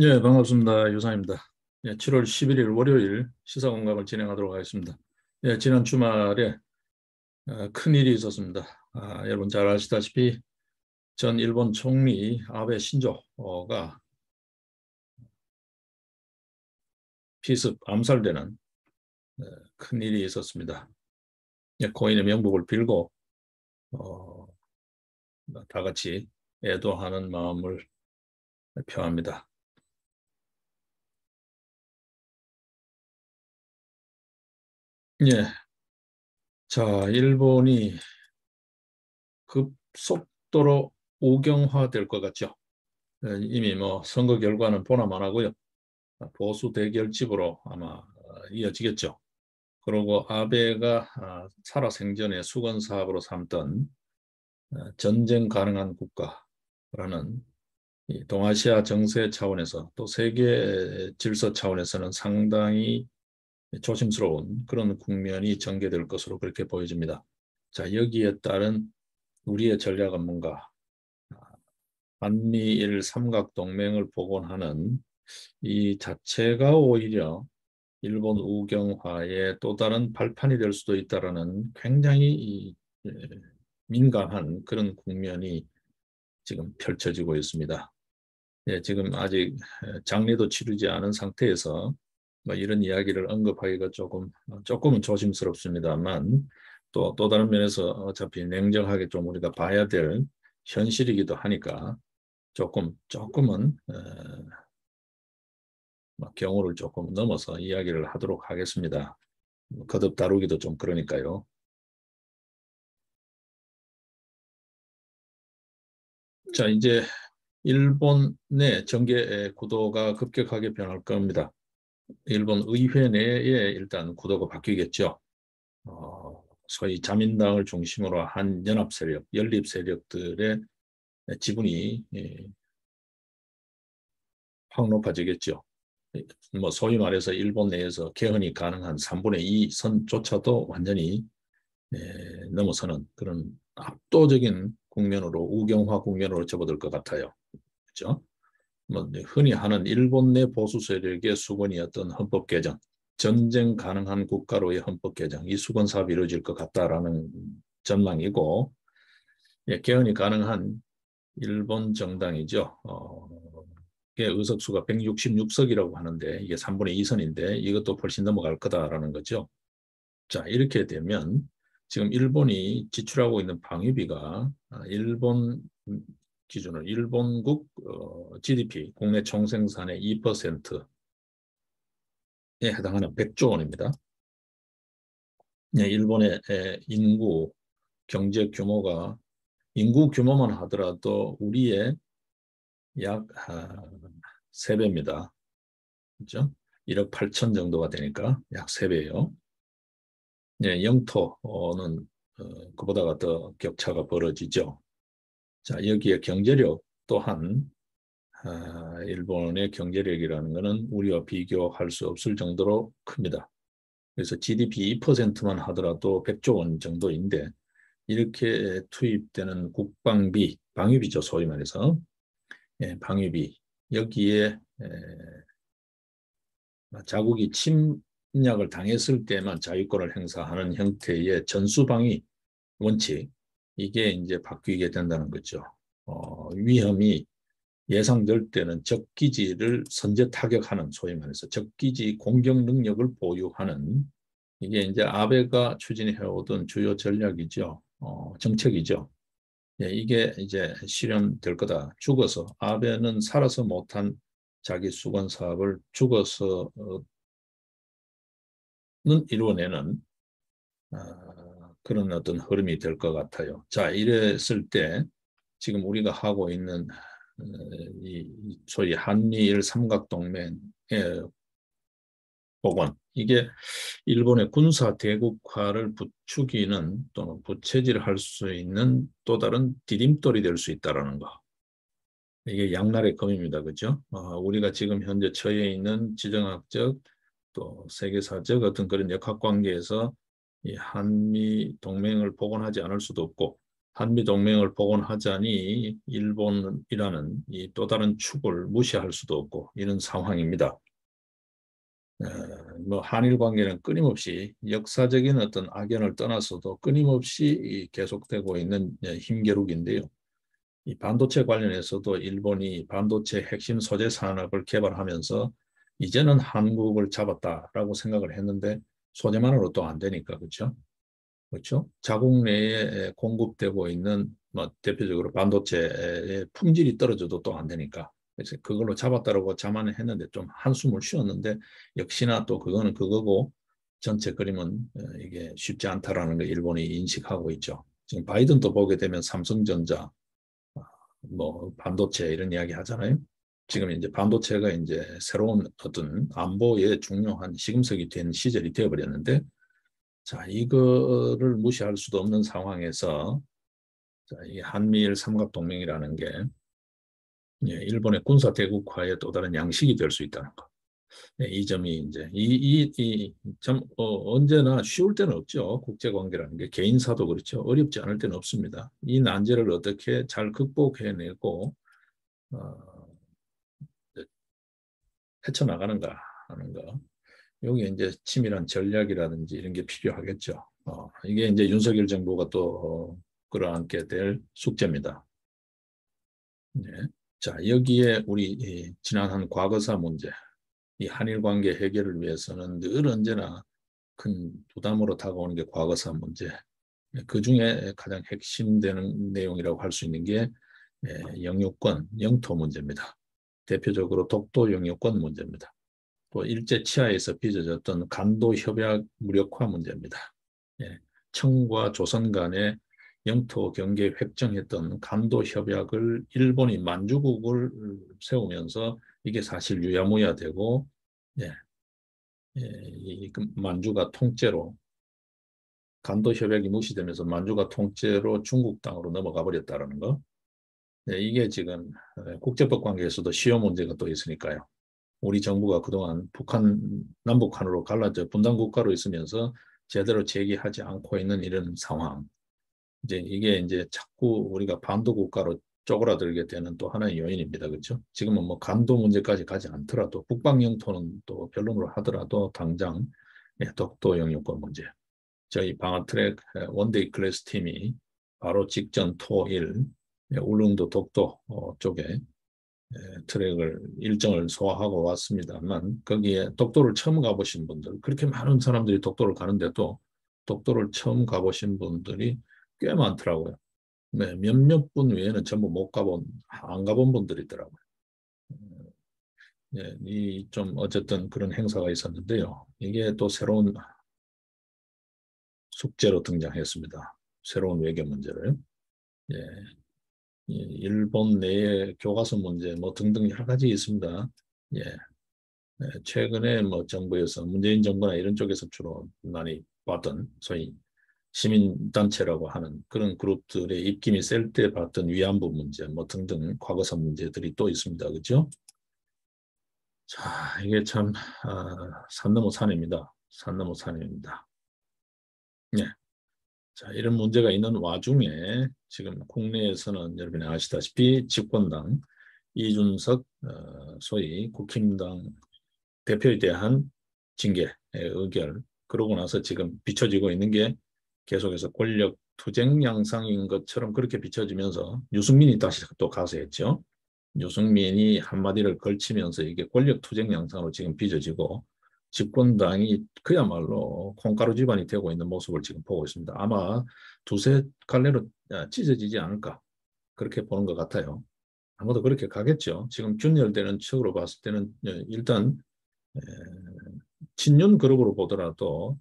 예, 반갑습니다. 유상입니다. 예, 7월 11일 월요일 시사공감을 진행하도록 하겠습니다. 예, 지난 주말에 큰일이 있었습니다. 여러분 잘 아시다시피 전 일본 총리 아베 신조가 피습 암살되는 큰일이 있었습니다. 예, 고인의 명복을 빌고 어, 다 같이 애도하는 마음을 표합니다. 예, 자, 일본이 급속도로 우경화될 것 같죠. 이미 뭐 선거 결과는 보나만 하고요. 보수 대결집으로 아마 이어지겠죠. 그리고 아베가 살아생전에 수건 사업으로 삼던 전쟁 가능한 국가라는 이 동아시아 정세 차원에서 또 세계 질서 차원에서는 상당히 조심스러운 그런 국면이 전개될 것으로 그렇게 보여집니다. 자, 여기에 따른 우리의 전략은 뭔가? 한미일 삼각동맹을 복원하는 이 자체가 오히려 일본 우경화의 또 다른 발판이 될 수도 있다라는 굉장히 예, 민감한 그런 국면이 지금 펼쳐지고 있습니다. 예, 지금 아직 장례도 치르지 않은 상태에서 뭐 이런 이야기를 언급하기가 조금은 조심스럽습니다만 또 다른 면에서 어차피 냉정하게 좀 우리가 봐야 될 현실이기도 하니까 조금은 뭐 경우를 조금 넘어서 이야기를 하도록 하겠습니다. 거듭 다루기도 좀 그러니까요. 자, 이제 일본 내 정계 구도가 급격하게 변할 겁니다. 일본 의회 내에 일단 구도가 바뀌겠죠. 소위 자민당을 중심으로 한 연합 세력, 연립 세력들의 지분이 확 높아지겠죠. 뭐 소위 말해서 일본 내에서 개헌이 가능한 3분의 2 선조차도 완전히 넘어서는 그런 압도적인 국면으로 우경화 국면으로 접어들 것 같아요. 그렇죠? 뭐 흔히 하는 일본 내 보수 세력의 수건이었던 헌법 개정, 전쟁 가능한 국가로의 헌법 개정, 이 수건 사업이 이루어질 것 같다라는 전망이고, 예, 개헌이 가능한 일본 정당이죠. 이게 의석수가 166석이라고 하는데 이게 3분의 2선인데 이것도 훨씬 넘어갈 거다라는 거죠. 자, 이렇게 되면 지금 일본이 지출하고 있는 방위비가 일본 기준으로 일본국 GDP, 국내 총생산의 2%에 해당하는 100조 원입니다. 네, 일본의 인구, 경제 규모가 인구 규모만 하더라도 우리의 약 3배입니다. 그죠? 1억 8천 정도가 되니까 약 3배요. 네, 영토는 그보다가 더 격차가 벌어지죠. 자, 여기에 경제력 또한 일본의 경제력이라는 것은 우리와 비교할 수 없을 정도로 큽니다. 그래서 GDP 2%만 하더라도 100조 원 정도인데 이렇게 투입되는 국방비, 방위비죠, 소위 말해서. 예, 방위비. 여기에 자국이 침략을 당했을 때만 자유권을 행사하는 형태의 전수방위 원칙, 이게 이제 바뀌게 된다는 거죠. 위험이 예상될 때는 적기지를 선제 타격하는, 소위 말해서 적기지 공격 능력을 보유하는, 이게 이제 아베가 추진해오던 주요 전략이죠. 정책이죠. 예, 이게 이제 실현될 거다. 죽어서 아베는 살아서 못한 자기 수건 사업을 죽어서는 이루어내는 그런 어떤 흐름이 될 것 같아요. 자, 이랬을 때 지금 우리가 하고 있는 이 소위 한미일 삼각동맹의 복원, 이게 일본의 군사 대국화를 부추기는 또는 부채질할 수 있는 또 다른 디딤돌이 될 수 있다는 거. 이게 양날의 검입니다. 그죠? 우리가 지금 현재 처해 있는 지정학적 또 세계사적 어떤 그런 역학관계에서 이 한미 동맹을 복원하지 않을 수도 없고 한미 동맹을 복원하자니 일본이라는 이 또 다른 축을 무시할 수도 없고 이런 상황입니다. 뭐 한일 관계는 끊임없이 역사적인 어떤 악연을 떠나서도 끊임없이 계속되고 있는 힘겨루기인데요. 이 반도체 관련해서도 일본이 반도체 핵심 소재 산업을 개발하면서 이제는 한국을 잡았다라고 생각을 했는데 소재만으로 또 안 되니까 그렇죠? 그렇죠? 자국 내에 공급되고 있는 뭐 대표적으로 반도체의 품질이 떨어져도 또 안 되니까 그래서 그걸로 잡았다라고 자만을 했는데 좀 한숨을 쉬었는데 역시나 또 그거는 그거고 전체 그림은 이게 쉽지 않다라는 걸 일본이 인식하고 있죠. 지금 바이든도 보게 되면 삼성전자 뭐 반도체 이런 이야기 하잖아요. 지금 이제 반도체가 이제 새로운 어떤 안보에 중요한 시금석이 된 시절이 되어버렸는데 자, 이거를 무시할 수도 없는 상황에서 자, 이 한미일 삼각동맹이라는 게 일본의 군사 대국화의 또 다른 양식이 될 수 있다는 것. 이 점이 이제 참 언제나 쉬울 때는 없죠. 국제 관계라는 게 개인사도 그렇죠. 어렵지 않을 때는 없습니다. 이 난제를 어떻게 잘 극복해내고 어, 헤쳐나가는가 하는 거. 여기 이제 치밀한 전략이라든지 이런 게 필요하겠죠. 이게 이제 윤석열 정부가 또 끌어안게 될 숙제입니다. 네. 자, 여기에 우리 지난 한 과거사 문제, 이 한일 관계 해결을 위해서는 늘 언제나 큰 부담으로 다가오는 게 과거사 문제. 그 중에 가장 핵심되는 내용이라고 할 수 있는 게 영유권, 영토 문제입니다. 대표적으로 독도 영유권 문제입니다. 또 일제 치하에서 빚어졌던 간도 협약 무력화 문제입니다. 예, 청과 조선 간의 영토 경계 획정했던 간도 협약을 일본이 만주국을 세우면서 이게 사실 유야무야 되고 예, 이 만주가 통째로 간도 협약이 무시되면서 만주가 통째로 중국 땅으로 넘어가 버렸다는 거. 예, 이게 지금 국제법 관계에서도 시효 문제가 또 있으니까요. 우리 정부가 그동안 북한, 남북한으로 갈라져 분단 국가로 있으면서 제대로 제기하지 않고 있는 이런 상황. 이제 이게 이제 자꾸 우리가 반도 국가로 쪼그라들게 되는 또 하나의 요인입니다. 그렇죠? 지금은 뭐 간도 문제까지 가지 않더라도 북방 영토는 또 변론을 하더라도 당장 독도 영유권 문제. 저희 방아트랙 원데이 클래스 팀이 바로 직전 토일 울릉도 독도 쪽에 트랙을 일정을 소화하고 왔습니다만 거기에 독도를 처음 가보신 분들 그렇게 많은 사람들이 독도를 가는데도 독도를 처음 가보신 분들이 꽤 많더라고요. 네, 몇몇 분 외에는 전부 못 가본 안 가본 분들이 있더라고요. 예, 이 좀 어쨌든 그런 행사가 있었는데요. 이게 또 새로운 숙제로 등장했습니다. 새로운 외교 문제를. 예, 일본 내의 교과서 문제 뭐 등등 여러 가지 있습니다. 예, 최근에 뭐 정부에서 문재인 정부나 이런 쪽에서 주로 많이 봤던 소위 시민단체라고 하는 그런 그룹들의 입김이 셀 때 봤던 위안부 문제 뭐 등등 과거사 문제들이 또 있습니다. 그렇죠? 자, 이게 참 산 넘어 산입니다. 산 넘어 산입니다. 네. 자, 이런 문제가 있는 와중에 지금 국내에서는 여러분이 아시다시피 집권당 이준석 소위 국힘당 대표에 대한 징계의 의결 그러고 나서 지금 비춰지고 있는 게 계속해서 권력 투쟁 양상인 것처럼 그렇게 비춰지면서 유승민이 다시 또 가세했죠. 유승민이 한마디를 걸치면서 이게 권력 투쟁 양상으로 지금 빚어지고 집권당이 그야말로 콩가루 집안이 되고 있는 모습을 지금 보고 있습니다. 아마 두세 갈래로 찢어지지 않을까 그렇게 보는 것 같아요. 아무도 그렇게 가겠죠. 지금 균열되는 척으로 봤을 때는 일단 친윤 그룹으로 보더라도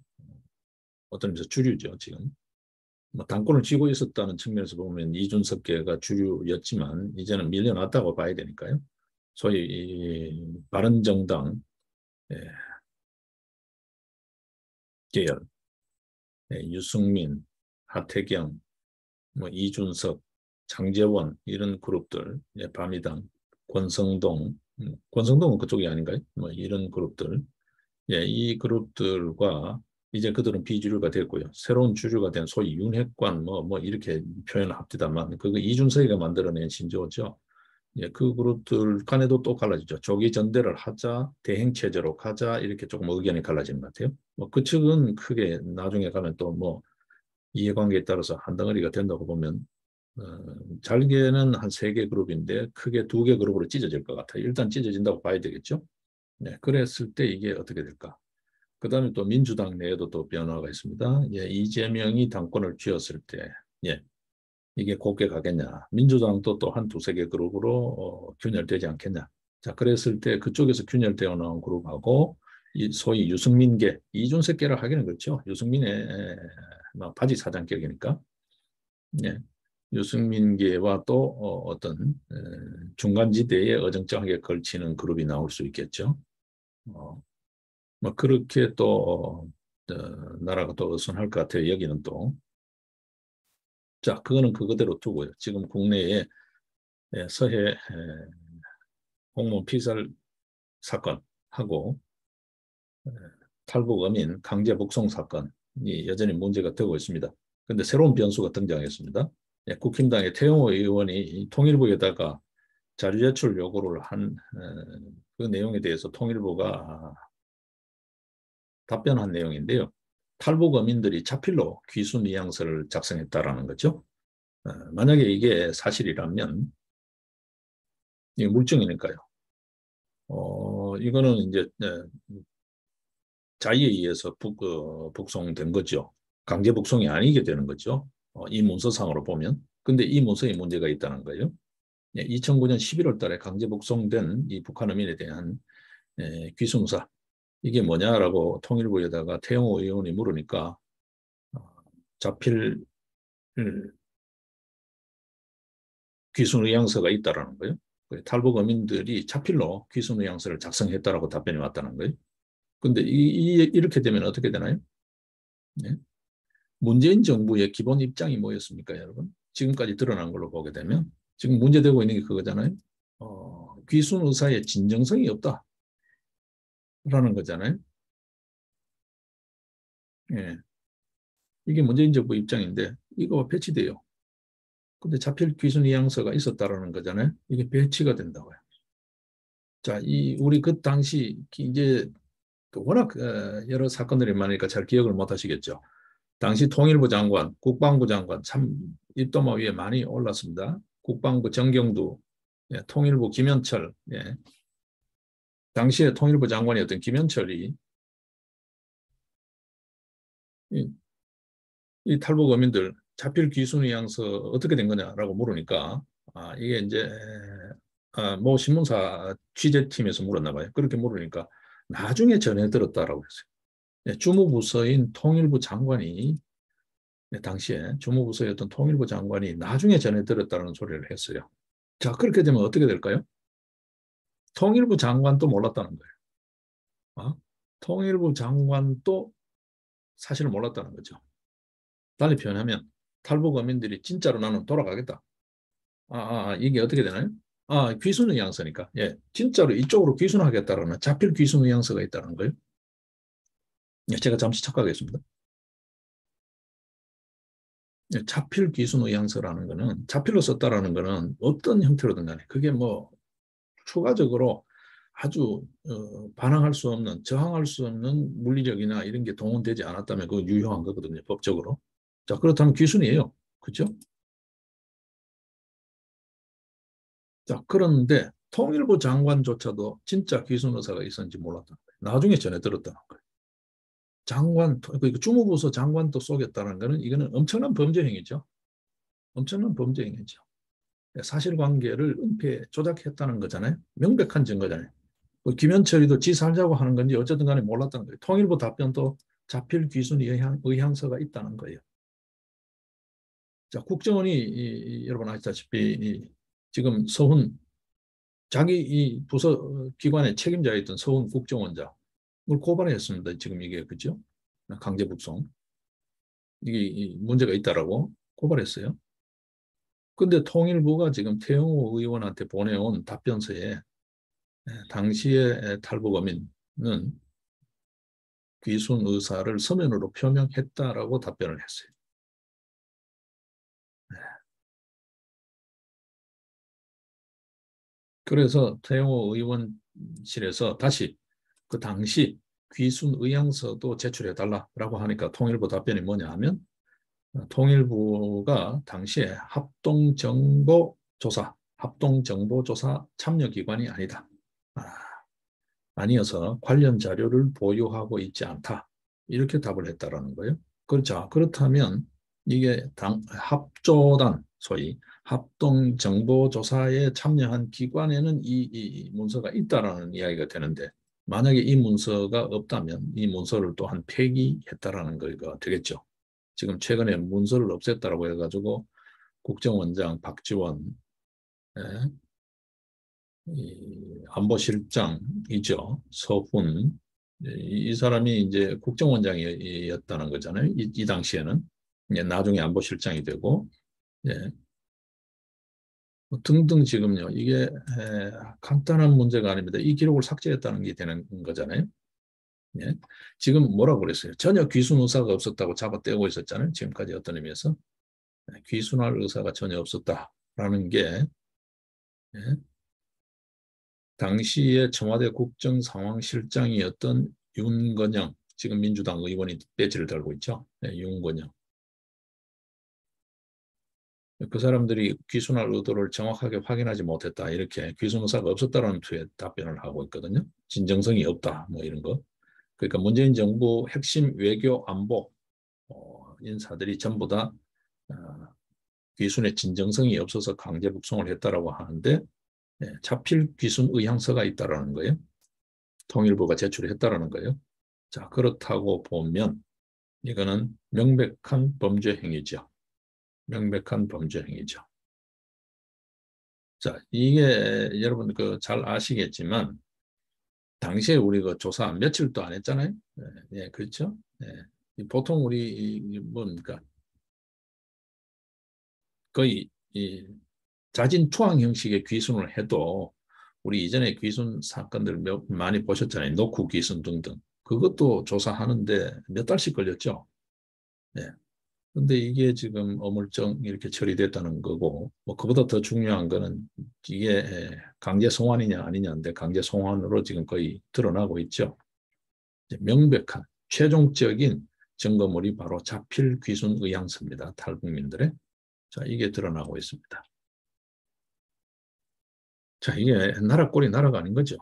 어떤 의미에서 주류죠. 지금 뭐 당권을 쥐고 있었다는 측면에서 보면 이준석계가 주류였지만 이제는 밀려났다고 봐야 되니까요. 소위 이 바른정당 계열, 유승민, 하태경, 뭐 이준석, 장제원 이런 그룹들, 바미당, 권성동, 권성동은 그쪽이 아닌가요? 뭐 이런 그룹들, 이 그룹들과 이제 그들은 비주류가 됐고요. 새로운 주류가 된 소위 윤핵관 뭐 이렇게 표현을 합디다만 그거 이준석이가 만들어낸 신조어죠. 예, 그 그룹들 간에도 또 갈라지죠. 조기 전대를 하자, 대행 체제로 가자 이렇게 조금 의견이 갈라지는 것 같아요. 뭐 그 측은 크게 나중에 가면 또 뭐 이해관계에 따라서 한 덩어리가 된다고 보면 어, 잘게는 한 세 개 그룹인데 크게 두 개 그룹으로 찢어질 것 같아요. 일단 찢어진다고 봐야 되겠죠. 네, 그랬을 때 이게 어떻게 될까? 그다음에 또 민주당 내에도 또 변화가 있습니다. 예, 이재명이 당권을 쥐었을 때, 예, 이게 곱게 가겠냐? 민주당도 또 한 두세 개 그룹으로 균열되지 않겠냐? 자, 그랬을 때 그쪽에서 균열되어 나온 그룹하고 이 소위 유승민계, 이준석계를 하기는 그렇죠. 유승민의 뭐 바지 사장격이니까, 예, 유승민계와 또 어떤 중간지대에 어정쩡하게 걸치는 그룹이 나올 수 있겠죠. 어, 뭐 그렇게 또 나라가 또 어선할 것 같아요. 여기는 또. 자, 그거는 그거대로 두고요. 지금 국내에 서해 공무원 피살 사건하고 탈북 어민 강제 북송 사건이 여전히 문제가 되고 있습니다. 그런데 새로운 변수가 등장했습니다. 예, 국힘당의 태영호 의원이 통일부에다가 자료 제출 요구를 한 그 내용에 대해서 통일부가 답변한 내용인데요. 탈북 어민들이 자필로 귀순 이양서를 작성했다라는 거죠. 만약에 이게 사실이라면 이게 물증이니까요. 이거는 이제 자의에 의해서 북송된 거죠. 강제 북송이 아니게 되는 거죠. 이 문서상으로 보면. 근데 이 문서에 문제가 있다는 거예요. 2009년 11월 달에 강제 북송된 이 북한 어민에 대한 귀순사 이게 뭐냐라고 통일부에다가 태영호 의원이 물으니까 어, 자필 귀순 의향서가 있다라는 거예요. 탈북 어민들이 자필로 귀순 의향서를 작성했다라고 답변이 왔다는 거예요. 근데 이렇게 되면 어떻게 되나요? 네? 문재인 정부의 기본 입장이 뭐였습니까, 여러분? 지금까지 드러난 걸로 보게 되면 지금 문제되고 있는 게 그거잖아요. 귀순 의사의 진정성이 없다라는 거잖아요. 예. 이게 문재인 정부 입장인데 이거 배치돼요. 근데 자필 귀순 의향서가 있었다라는 거잖아요. 이게 배치가 된다고요. 자, 우리 그 당시 이제 워낙 여러 사건들이 많으니까 잘 기억을 못 하시겠죠. 당시 통일부 장관, 국방부 장관 참 입도마 위에 많이 올랐습니다. 국방부 정경두, 예, 통일부 김현철, 예. 당시에 통일부 장관이었던 김현철이 이, 이 탈북 어민들 자필 귀순 의향서 어떻게 된 거냐라고 물으니까 이게 이제 모 신문사 취재팀에서 물었나 봐요. 그렇게 물으니까 나중에 전해 들었다라고 했어요. 예, 주무부서인 통일부 장관이 당시에 주무부서였던 통일부 장관이 나중에 전해 들었다는 소리를 했어요. 자, 그렇게 되면 어떻게 될까요? 통일부 장관도 몰랐다는 거예요. 통일부 장관도 사실을 몰랐다는 거죠. 달리 표현하면 탈북 어민들이 진짜로 나는 돌아가겠다. 이게 어떻게 되나요? 귀순 의향서니까. 예, 진짜로 이쪽으로 귀순하겠다라는 자필 귀순 의향서가 있다는 거예요. 예, 제가 잠시 착각했습니다. 예, 자필 귀순 의향서라는 거는 자필로 썼다라는 거는 어떤 형태로든 간에 그게 뭐 추가적으로 아주 반항할 수 없는 저항할 수 없는 물리력이나 이런 게 동원되지 않았다면 그거 유효한 거거든요, 법적으로. 자, 그렇다면 귀순이에요. 그죠? 자, 그런데 통일부 장관조차도 진짜 귀순 의사가 있었는지 몰랐다는 거예요. 나중에 전해 들었다는 거예요. 주무부서 장관도 속였다는 거는 이거는 엄청난 범죄 행위죠. 엄청난 범죄 행위죠. 사실관계를 은폐 조작했다는 거잖아요. 명백한 증거잖아요. 김현철이도 지 살자고 하는 건지 어쨌든 간에 몰랐다는 거예요. 통일부 답변도 자필 귀순 의향서가 있다는 거예요. 자, 국정원이 여러분 아시다시피 지금 서훈 자기 이 부서 기관의 책임자였던 서훈 국정원장을 고발했습니다. 지금 이게 그죠? 강제 북송 이게 문제가 있다라고 고발했어요. 근데 통일부가 지금 태영호 의원한테 보내온 답변서에 당시의 탈북 어민은 귀순 의사를 서면으로 표명했다라고 답변을 했어요. 그래서 태영호 의원실에서 다시 그 당시 귀순 의향서도 제출해달라고 하니까 통일부 답변이 뭐냐 하면 통일부가 당시에 합동정보조사 참여기관이 아니다. 아니어서 관련 자료를 보유하고 있지 않다. 이렇게 답을 했다라는 거예요. 그렇죠. 그렇다면 이게 합조단, 소위 합동정보조사에 참여한 기관에는 이 문서가 있다라는 이야기가 되는데 만약에 이 문서가 없다면 이 문서를 또한 폐기했다라는 거가 되겠죠. 지금 최근에 문서를 없앴다라고 해가지고 국정원장 박지원, 예, 안보실장이죠. 서훈, 이 사람이 이제 국정원장이었다는 거잖아요. 이 당시에는. 나중에 안보실장이 되고, 예, 등등 지금요. 이게 간단한 문제가 아닙니다. 이 기록을 삭제했다는 게 되는 거잖아요. 예. 지금 뭐라고 그랬어요? 전혀 귀순 의사가 없었다고 잡아떼고 있었잖아요. 지금까지 어떤 의미에서. 귀순할 의사가 전혀 없었다라는 게 예, 당시에 청와대 국정상황실장이었던 윤건영, 지금 민주당 의원이 배지를 달고 있죠. 네, 윤건영. 그 사람들이 귀순할 의도를 정확하게 확인하지 못했다. 이렇게 귀순 의사가 없었다는 투에 답변을 하고 있거든요. 진정성이 없다. 뭐 이런 거. 그러니까 문재인 정부 핵심 외교 안보 인사들이 전부 다 어, 귀순의 진정성이 없어서 강제 북송을 했다라고 하는데 차필 귀순 의향서가 있다라는 거예요. 통일부가 제출했다라는 거예요. 자, 그렇다고 보면 이거는 명백한 범죄 행위죠. 명백한 범죄 행위죠. 자, 이게 여러분 그 잘 아시겠지만 당시에 우리 그 조사 며칠도 안 했잖아요. 예, 그렇죠? 예. 보통 우리 뭡니까 거의 이 자진 투항 형식의 귀순을 해도 우리 이전에 귀순 사건들 많이 보셨잖아요. 노후 귀순 등등. 그것도 조사하는데 몇 달씩 걸렸죠. 예. 근데 이게 지금 어물쩡 이렇게 처리됐다는 거고, 뭐 그보다 더 중요한 거는 이게 강제 송환이냐 아니냐인데 강제 송환으로 지금 거의 드러나고 있죠. 명백한 최종적인 증거물이 바로 자필 귀순 의향서입니다. 탈북민들의. 자, 이게 드러나고 있습니다. 자, 이게 나라 꼴이 나라가 아닌 거죠.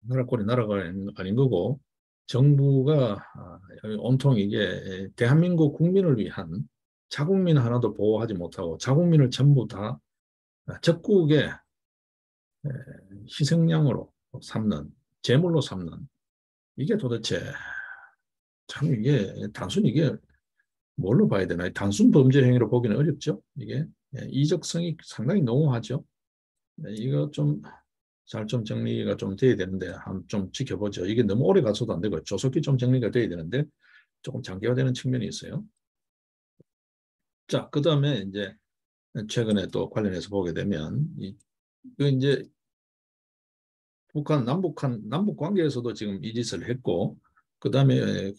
나라 꼴이 나라가 아닌 거고, 정부가 온통 이게 대한민국 국민을 위한 자국민 하나도 보호하지 못하고 자국민을 전부 다 적국의 희생양으로 삼는, 제물로 삼는, 이게 도대체 참 이게 단순히 이게 뭘로 봐야 되나요? 단순 범죄 행위로 보기는 어렵죠. 이게 이적성이 상당히 농후하죠. 이거 좀 잘 좀 정리가 좀 돼야 되는데 좀 지켜보죠. 이게 너무 오래 가서도 안 되고 조속히 좀 정리가 돼야 되는데 조금 장기화되는 측면이 있어요. 자, 그다음에 이제 최근에 또 관련해서 보게 되면 그 이제 남북 관계에서도 지금 이 짓을 했고 그다음에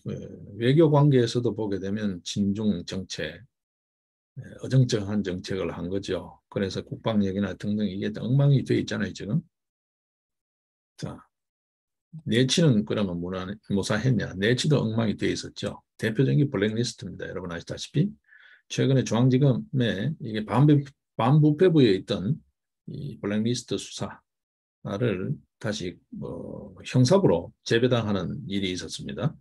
외교 관계에서도 보게 되면 친중 정책, 어정쩡한 정책을 한 거죠. 그래서 국방 얘기나 등등 이게 엉망이 돼 있잖아요, 지금. 자, 내치는 그러면 무사했냐? 내치도 엉망이 돼 있었죠. 대표적인 게 블랙리스트입니다. 여러분 아시다시피 최근에 중앙지검에 이게 반부패부에 있던 이 블랙리스트 수사를 다시 형사부로 재배당하는 일이 있었습니다.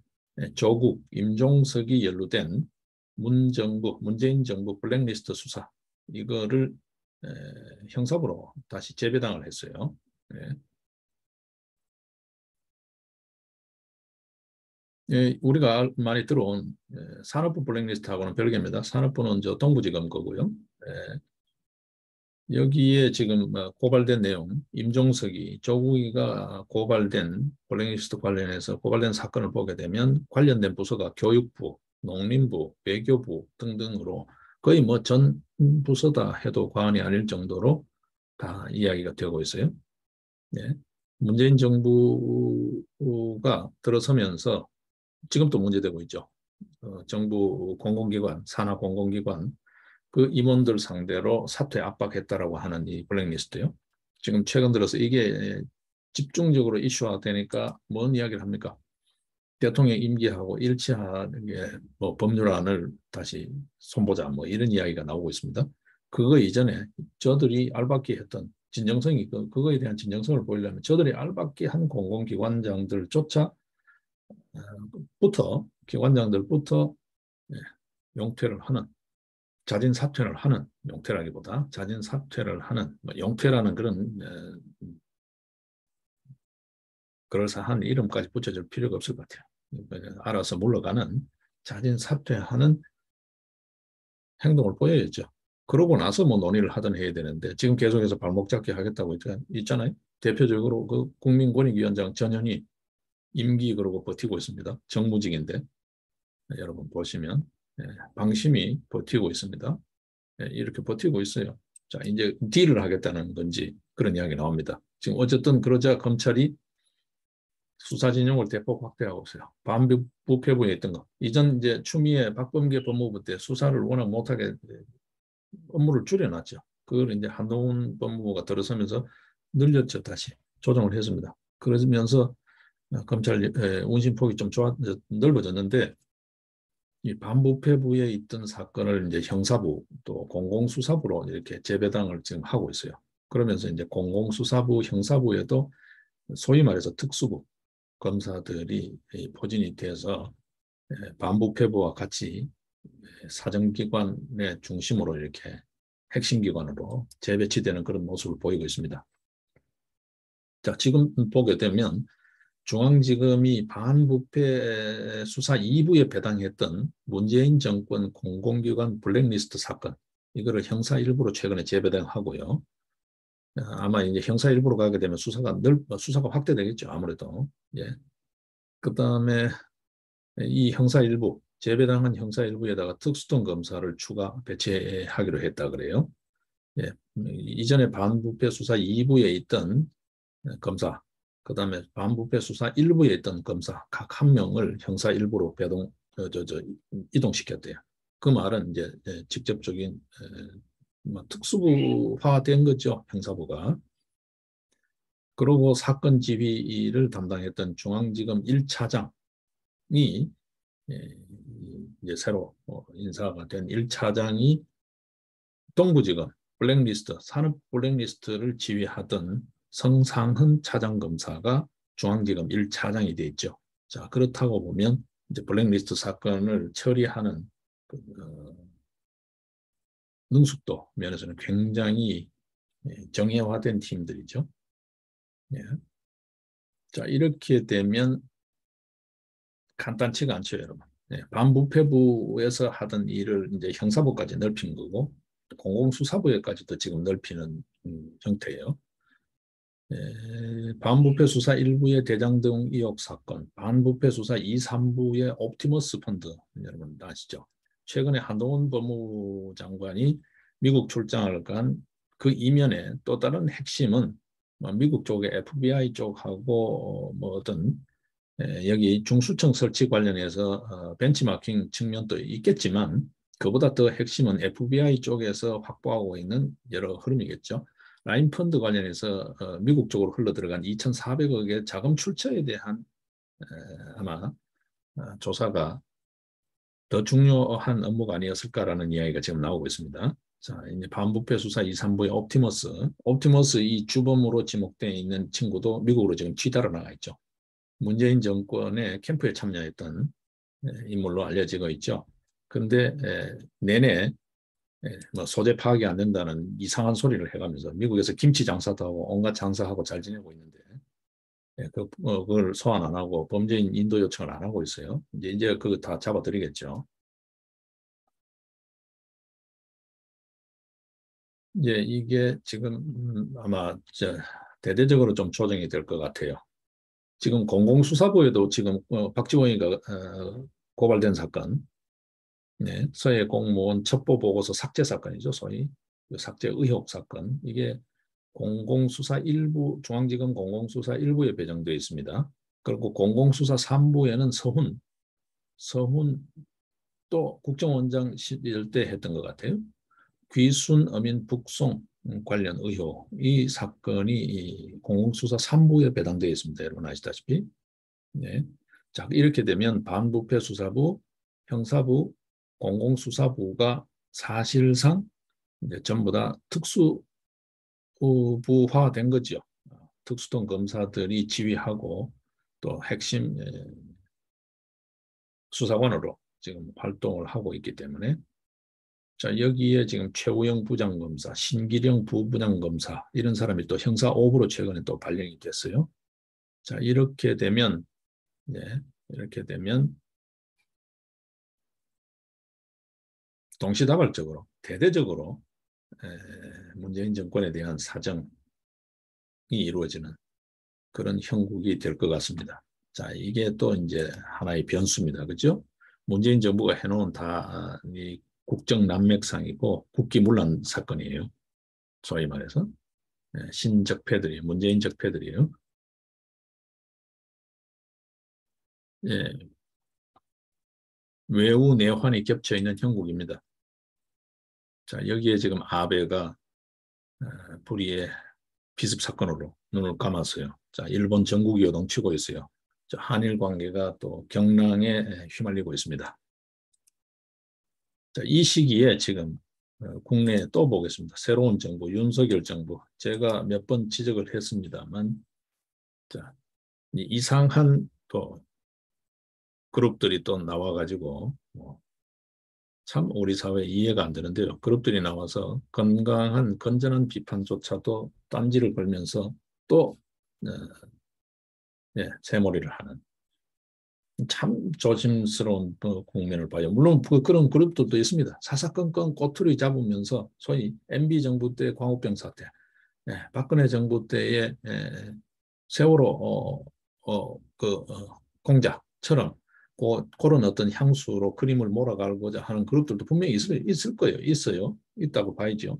조국, 임종석이 연루된 문재인 정부 블랙리스트 수사 이거를 형사부로 다시 재배당을 했어요. 예. 예, 우리가 많이 들어온 산업부 블랙리스트하고는 별개입니다. 산업부는 저 동부지검 거고요. 예, 여기에 지금 고발된 내용, 임종석이 조국이가 고발된 블랙리스트 관련해서 고발된 사건을 보게 되면 관련된 부서가 교육부, 농림부, 외교부 등등으로 거의 뭐 전 부서다 해도 과언이 아닐 정도로 다 이야기가 되고 있어요. 예. 문재인 정부가 들어서면서 지금도 문제되고 있죠. 정부 공공기관, 산하 공공기관 그 임원들 상대로 사퇴 압박했다라고 하는 이 블랙리스트요. 지금 최근 들어서 이게 집중적으로 이슈화되니까 뭔 이야기를 합니까? 대통령 임기하고 일치하는 게뭐 법률안을 다시 손보자 뭐 이런 이야기가 나오고 있습니다. 그거 이전에 저들이 알박기 했던 진정성이 그거에 대한 진정성을 보이려면 저들이 알박기 한 공공기관장들조차 부터 기관장들부터 예, 용퇴를 하는 자진 사퇴를 하는 용퇴라기보다 자진 사퇴를 하는 뭐 용퇴라는 그런 그럴싸한 이름까지 붙여줄 필요가 없을 것 같아요. 알아서 물러가는 자진 사퇴하는 행동을 보여야죠. 그러고 나서 뭐 논의를 하든 해야 되는데 지금 계속해서 발목 잡기 하겠다고 있잖아요. 대표적으로 그 국민권익위원장 전현희 임기 그러고 버티고 있습니다. 정무직인데 여러분 보시면 방심이 버티고 있습니다. 이렇게 버티고 있어요. 자, 이제 딜을 하겠다는 건지 그런 이야기 나옵니다. 지금 어쨌든 그러자 검찰이 수사 진영을 대폭 확대하고 있어요. 반부패부에 있던 거. 이전 이제 추미애 박범계 법무부 때 수사를 워낙 못하게 업무를 줄여놨죠. 그걸 이제 한동훈 법무부가 들어서면서 늘렸죠. 다시 조정을 했습니다. 그러면서 검찰 운신폭이 좀 넓어졌는데 이 반부패부에 있던 사건을 이제 형사부 또 공공수사부로 이렇게 재배당을 지금 하고 있어요. 그러면서 이제 공공수사부, 형사부에도 소위 말해서 특수부 검사들이 포진이 돼서 반부패부와 같이 사정기관의 중심으로 이렇게 핵심 기관으로 재배치되는 그런 모습을 보이고 있습니다. 자, 지금 보게 되면 중앙지검이 반부패 수사 2부에 배당했던 문재인 정권 공공기관 블랙리스트 사건 이거를 형사 일부로 최근에 재배당하고요. 아마 이제 형사 일부로 가게 되면 수사가 확대되겠죠. 아무래도. 예. 그다음에 이 형사 일부 재배당한 형사 일부에다가 특수통 검사를 추가 배치하기로 했다 그래요. 예. 이전에 반부패 수사 2부에 있던 검사, 그다음에 반부패 수사 1부에 있던 검사 각 한 명을 형사 1부로 이동시켰대요. 그 말은 이제 직접적인 뭐 특수부화된 거죠, 형사부가. 그리고 사건 지휘를 담당했던 중앙지검 1차장이 이제 새로 인사가 된 1차장이 동부지검 블랙리스트, 산업 블랙리스트를 지휘하던 성상훈 차장검사가 중앙지검 1차장이 돼 있죠. 자, 그렇다고 보면 이제 블랙리스트 사건을 처리하는 그, 능숙도 면에서는 굉장히 정예화된 팀들이죠. 예. 자, 이렇게 되면 간단치가 않죠, 여러분. 예, 반부패부에서 하던 일을 이제 형사부까지 넓힌 거고 공공수사부에까지도 지금 넓히는 형태예요. 반부패 수사 1부의 대장동 의혹 사건, 반부패 수사 2, 3부의 옵티머스 펀드, 여러분 아시죠? 최근에 한동훈 법무부 장관이 미국 출장을 간 그 이면에 또 다른 핵심은 미국 쪽의 FBI 쪽하고 뭐 어떤 여기 중수청 설치 관련해서 벤치마킹 측면도 있겠지만 그보다 더 핵심은 FBI 쪽에서 확보하고 있는 여러 흐름이겠죠. 라인 펀드 관련해서 미국 쪽으로 흘러들어간 2,400억의 자금 출처에 대한 아마 조사가 더 중요한 업무가 아니었을까라는 이야기가 지금 나오고 있습니다. 자, 이제 반부패 수사 2, 3부의 옵티머스 이 주범으로 지목되어 있는 친구도 미국으로 지금 취달아 나가 있죠. 문재인 정권의 캠프에 참여했던 인물로 알려지고 있죠. 그런데 내내 뭐 소재 파악이 안 된다는 이상한 소리를 해가면서 미국에서 김치 장사도 하고 온갖 장사하고 잘 지내고 있는데 그걸 소환 안 하고 범죄인 인도 요청을 안 하고 있어요. 이제 그거 다 잡아드리겠죠. 이제 이게 지금 아마 대대적으로 좀 조정이 될 것 같아요. 지금 공공수사부에도 지금 박지원이가 고발된 사건, 네, 서해 공무원 첩보 보고서 삭제 사건이죠, 소위 삭제 의혹 사건. 이게 공공수사 1부, 중앙지검 공공수사 1부에 배정되어 있습니다. 그리고 공공수사 3부에는 서훈 서훈 또 국정원장 시절 때 했던 것 같아요. 귀순 어민 북송 관련 의혹. 이 사건이 공공수사 3부에 배당되어 있습니다. 여러분 아시다시피. 네. 자, 이렇게 되면 반부패 수사부, 형사부, 공공수사부가 사실상 이제 전부 다 특수부화된 거죠. 특수통 검사들이 지휘하고 또 핵심 수사관으로 지금 활동을 하고 있기 때문에 자, 여기에 지금 최우영 부장검사, 신기령 부부장검사 이런 사람이 또 형사 5부로 최근에 또 발령이 됐어요. 자, 이렇게 되면 네, 이렇게 되면 동시다발적으로 대대적으로 문재인 정권에 대한 사정이 이루어지는 그런 형국이 될 것 같습니다. 자, 이게 또 이제 하나의 변수입니다. 그죠? 문재인 정부가 해놓은 다 이 국정 난맥상이고 국기문란 사건이에요. 소위 말해서 신적패들이에요. 문재인 적패들이에요. 예, 외우 내환이 겹쳐 있는 형국입니다. 자, 여기에 지금 아베가 불의의 비습 사건으로 눈을 감았어요. 자, 일본 전국이 요동치고 있어요. 자, 한일 관계가 또 경랑에 휘말리고 있습니다. 자, 이 시기에 지금 국내에 또 보겠습니다. 새로운 정부, 윤석열 정부. 제가 몇 번 지적을 했습니다만, 자, 이상한 또 그룹들이 또 나와가지고 참 우리 사회 이해가 안 되는데요. 그룹들이 나와서 건강한 건전한 비판조차도 딴지를 걸면서 또 어, 예, 새몰이를 하는 참 조심스러운 국면을 봐요. 물론 그런 그룹들도 있습니다. 사사건건 꼬투리 잡으면서 소위 MB 정부 때 광우병 사태, 박근혜 정부 때의 세월호 공작처럼 그런 어떤 향수로 그림을 몰아가고자 하는 그룹들도 분명히 있을 거예요. 있다고 봐야죠.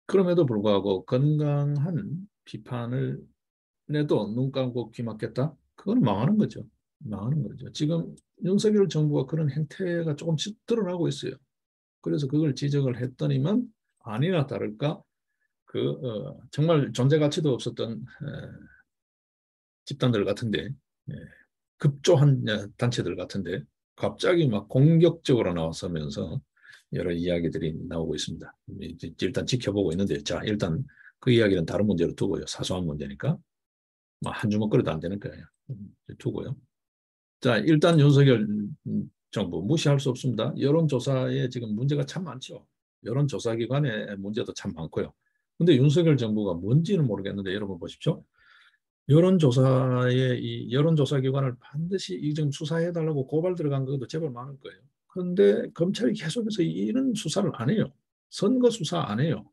그럼에도 불구하고 건강한 비판을 내도 눈 감고 귀 막겠다? 그건 망하는 거죠. 망하는 거죠. 지금 윤석열 정부가 그런 행태가 조금씩 드러나고 있어요. 그래서 그걸 지적을 했더니만 아니나 다를까 정말 존재 가치도 없었던 집단들 같은데 급조한 단체들 같은데 갑자기 막 공격적으로 나서면서 여러 이야기들이 나오고 있습니다. 일단 지켜보고 있는데 자 일단 그 이야기는 다른 문제로 두고요. 사소한 문제니까 한 주먹 거려도 안 되는 거예요. 두고요. 자 일단 윤석열 정부 무시할 수 없습니다. 여론조사에 지금 문제가 참 많죠. 여론조사기관의 문제도 참 많고요. 근데 윤석열 정부가 뭔지는 모르겠는데 여러분 보십시오. 여론조사에 이 여론조사기관을 반드시 이 좀 수사해달라고 고발 들어간 것도 제법 많을 거예요. 그런데 검찰이 계속해서 이런 수사를 안 해요. 선거 수사 안 해요.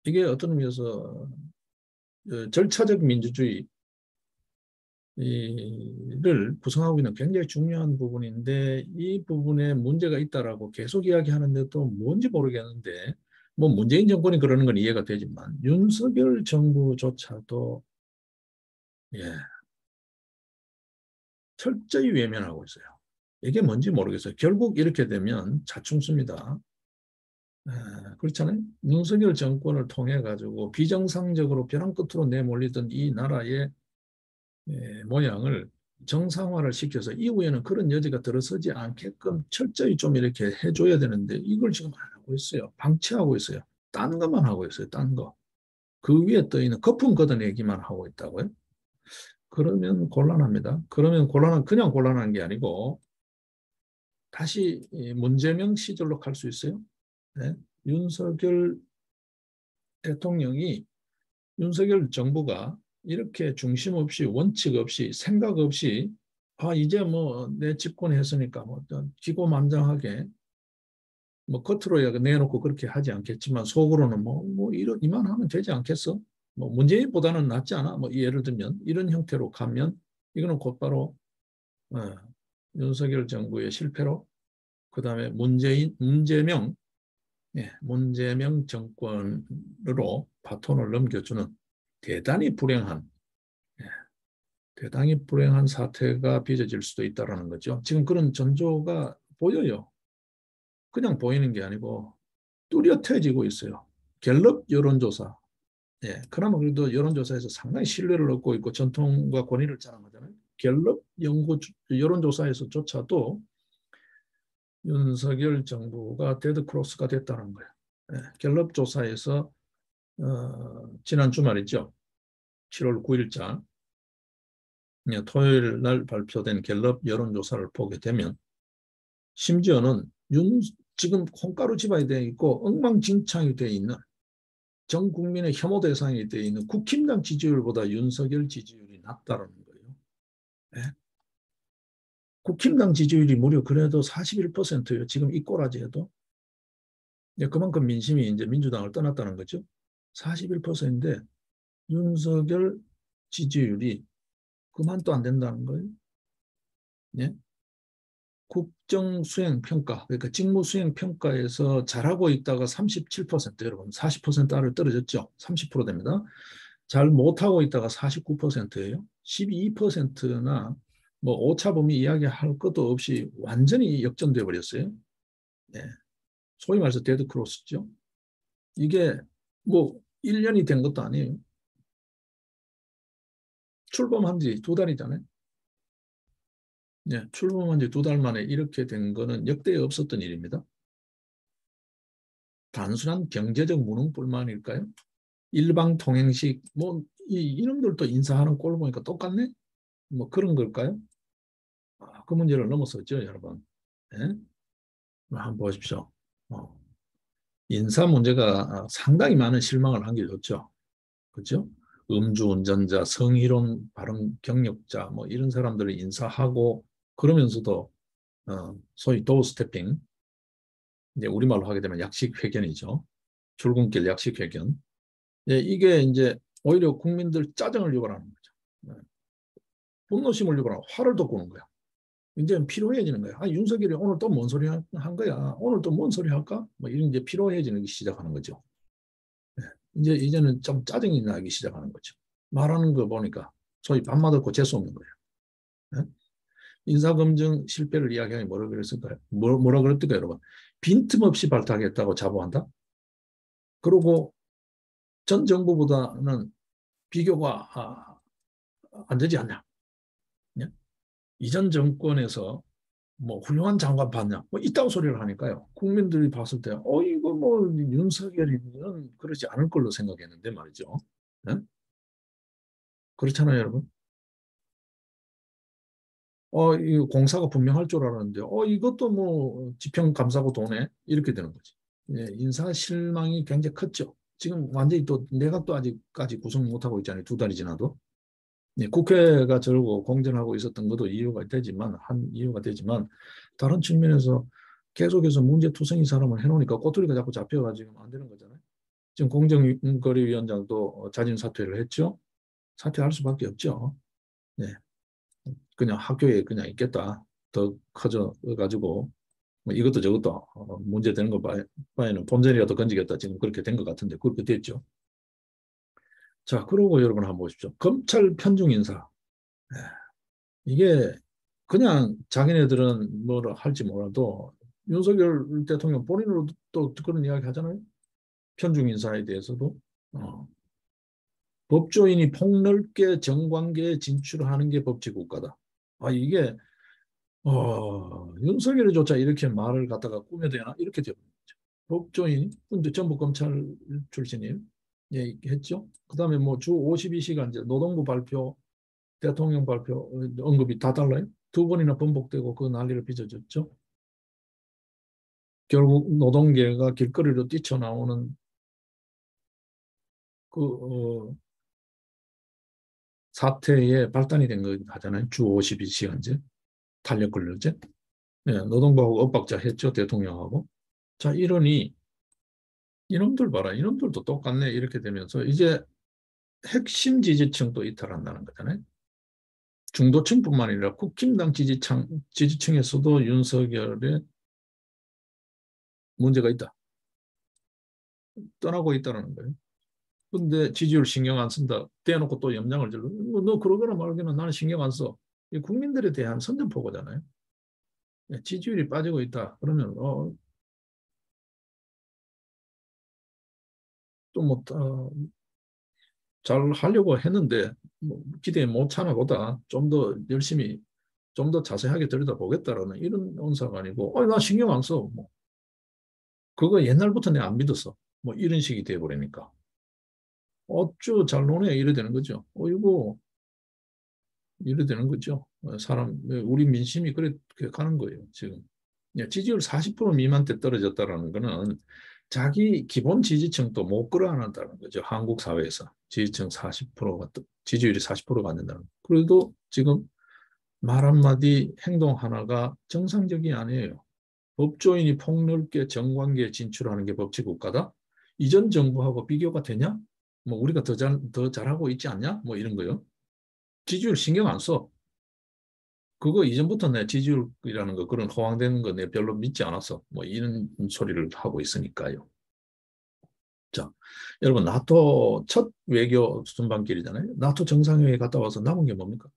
이게 어떤 의미에서 절차적 민주주의를 구성하고 있는 굉장히 중요한 부분인데 이 부분에 문제가 있다라고 계속 이야기하는데도 뭔지 모르겠는데 뭐 문재인 정권이 그러는 건 이해가 되지만 윤석열 정부조차도 예, 철저히 외면하고 있어요. 이게 뭔지 모르겠어요. 결국 이렇게 되면 자충수입니다. 그렇잖아요. 윤석열 정권을 통해 가지고 비정상적으로 벼랑 끝으로 내몰리던 이 나라의 모양을 정상화를 시켜서 이후에는 그런 여지가 들어서지 않게끔 철저히 좀 이렇게 해줘야 되는데 이걸 지금 안 하고 있어요. 방치하고 있어요. 딴 것만 하고 있어요. 딴 거. 그 위에 떠 있는 거품 걷어내기만 하고 있다고요. 그러면 곤란합니다. 그러면 그냥 곤란한 게 아니고 다시 문재명 시절로 갈 수 있어요. 네? 윤석열 대통령이 윤석열 정부가 이렇게 중심 없이 원칙 없이 생각 없이 이제 뭐 내 집권했으니까 뭐 기고만장하게 뭐 겉으로 내놓고 그렇게 하지 않겠지만 속으로는 뭐 이만하면 되지 않겠어? 뭐 문재인보다는 낫지 않아? 뭐 예를 들면 이런 형태로 가면 이거는 곧바로 어, 윤석열 정부의 실패로 그다음에 문재명 정권으로 바톤을 넘겨주는 대단히 불행한 대단히 불행한 사태가 빚어질 수도 있다는 거죠. 지금 그런 전조가 보여요. 그냥 보이는 게 아니고 뚜렷해지고 있어요. 갤럽 여론조사. 예, 그나마 그래도 여론조사에서 상당히 신뢰를 얻고 있고 전통과 권위를 자랑하잖아요. 갤럽 연구 여론조사에서조차도 윤석열 정부가 데드크로스가 됐다는 거예요. 예, 갤럽 조사에서 지난 주말이죠. 7월 9일자 토요일 날 발표된 갤럽 여론조사를 보게 되면 심지어는 지금 콩가루 집안이 되어 있고 엉망진창이 되어 있는 전 국민의 혐오 대상이 되어 있는 국힘당 지지율보다 윤석열 지지율이 낮다는 거예요. 네? 국힘당 지지율이 무려 그래도 41%예요. 지금 이 꼬라지에도. 네, 그만큼 민심이 이제 민주당을 떠났다는 거죠. 41%인데 윤석열 지지율이 그만도 안 된다는 거예요. 네? 국정수행평가, 그러니까 직무수행평가에서 잘하고 있다가 37%, 여러분 40% 아래 떨어졌죠. 30% 됩니다. 잘 못하고 있다가 49%예요. 12%나 뭐 오차범위 이야기할 것도 없이 완전히 역전돼 버렸어요. 네. 소위 말해서 데드크로스죠. 이게 뭐 1년이 된 것도 아니에요. 출범한 지 2달이잖아요. 네, 출범한 지 2달 만에 이렇게 된 거는 역대 없었던 일입니다. 단순한 경제적 무능뿐만일까요? 일방통행식 뭐 이놈들도 인사하는 꼴 보니까 똑같네? 뭐 그런 걸까요? 그 문제를 넘어섰죠, 여러분. 네? 한번 보십시오. 어, 인사 문제가 상당히 많은 실망을 안겨줬죠. 그렇죠? 음주운전자, 성희롱 발언 경력자 뭐 이런 사람들을 인사하고 그러면서도 소위 도어스태핑, 이제 우리말로 하게 되면 약식회견이죠. 출근길 약식회견. 예, 이게 이제 오히려 국민들 짜증을 유발하는 거죠. 네. 분노심을 유발하고 화를 돋구는 거야. 이제 피로해지는 거야. 아, 윤석열이 오늘 또 뭔 소리 한 거야. 오늘 또 뭔 소리 할까? 뭐 이런 이제 피로해지는 게 시작하는 거죠. 네. 이제는 좀 짜증이 나기 시작하는 거죠. 말하는 거 보니까 소위 밥맛 없고 재수 없는 거예요. 네? 인사검증 실패를 이야기하니 뭐라 그랬을까요? 뭐라 그랬을까요, 여러분? 빈틈없이 발탁했다고 자부한다. 그리고 전 정부보다는 비교가 안 되지 않냐? 네? 이전 정권에서 뭐 훌륭한 장관 봤냐? 뭐 이따구 소리를 하니까요. 국민들이 봤을 때, 이거 뭐 윤석열이는 그러지 않을 걸로 생각했는데 말이죠. 네? 그렇잖아요, 여러분. 이 공사가 분명할 줄 알았는데, 이것도 뭐 지평 감사고 도네 이렇게 되는 거지. 예, 인사 실망이 굉장히 컸죠. 지금 완전히 또 내각도 아직까지 구성 못하고 있잖아요. 2달이 지나도. 예, 국회가 저러고 공전하고 있었던 것도 이유가 되지만 한 이유가 되지만 다른 측면에서 계속해서 문제투성이 사람을 해놓으니까 꼬투리가 자꾸 잡혀가지고 안 되는 거잖아요. 지금 공정거래위원장도 자진 사퇴를 했죠. 사퇴할 수밖에 없죠. 네, 그냥 학교에 그냥 있겠다. 더 커져가지고 뭐 이것도 저것도 문제되는 거 바에는 본전이라도 건지겠다. 지금 그렇게 된 것 같은데 그렇게 됐죠. 자, 그러고 여러분 한번 보십시오. 검찰 편중 인사. 네. 이게 그냥 자기네들은 뭐를 할지 몰라도 윤석열 대통령 본인으로 또 그런 이야기 하잖아요. 편중 인사에 대해서도 법조인이 폭넓게 정관계에 진출하는 게 법치 국가다. 이게 윤석열조차 이렇게 말을 갖다가 꾸며대나 이렇게 되는 거죠. 법조인 근데 전부 검찰 출신이에요. 예, 했죠. 그다음에 뭐 주 52시간 이제 노동부 발표, 대통령 발표 언급이 다 달라요. 2번이나 번복되고 그 난리를 빚어줬죠. 결국 노동계가 길거리로 뛰쳐나오는 그 사태의 발단이 된 거 하잖아요. 주 52시간제 탄력 근로제. 네, 노동부하고 엇박자 했죠. 대통령하고. 자, 이러니 이놈들 봐라. 이놈들도 똑같네. 이렇게 되면서 이제 핵심 지지층도 이탈한다는 거잖아요. 중도층뿐만 아니라 국힘당 지지층에서도 윤석열의 문제가 있다. 떠나고 있다는 거예요. 근데 지지율 신경 안 쓴다. 떼어놓고 또 염장을 질러. 너 그러거나 말거나 나는 신경 안 써. 이 국민들에 대한 선전포고잖아요. 지지율이 빠지고 있다. 그러면 또뭐 잘 하려고 했는데 뭐 기대에 못 차나 보다. 좀 더 열심히 좀 더 자세하게 들여다보겠다라는 이런 언사가 아니고 나 신경 안 써. 뭐 그거 옛날부터 내가 안 믿었어. 뭐 이런 식이 돼버리니까 어쭈 잘 노네 이래 되는 거죠. 이거 이래 되는 거죠. 우리 민심이 그렇게 가는 거예요, 지금. 지지율 40% 미만대 떨어졌다라는 거는 자기 기본 지지층도 못 끌어안는다는 거죠. 한국 사회에서. 지지층 40%가, 지지율이 40%가 안 된다는 거. 그래도 지금 말 한마디 행동 하나가 정상적이 아니에요. 법조인이 폭넓게 정관계에 진출하는 게 법치국가다? 이전 정부하고 비교가 되냐? 뭐 우리가 더 잘하고 있지 않냐? 뭐 이런 거요. 지지율 신경 안 써. 그거 이전부터 내 지지율이라는 거 그런 허황된 거 내 별로 믿지 않았어. 뭐 이런 소리를 하고 있으니까요. 자, 여러분 나토 첫 외교 순방길이잖아요. 나토 정상회의 갔다 와서 남은 게 뭡니까?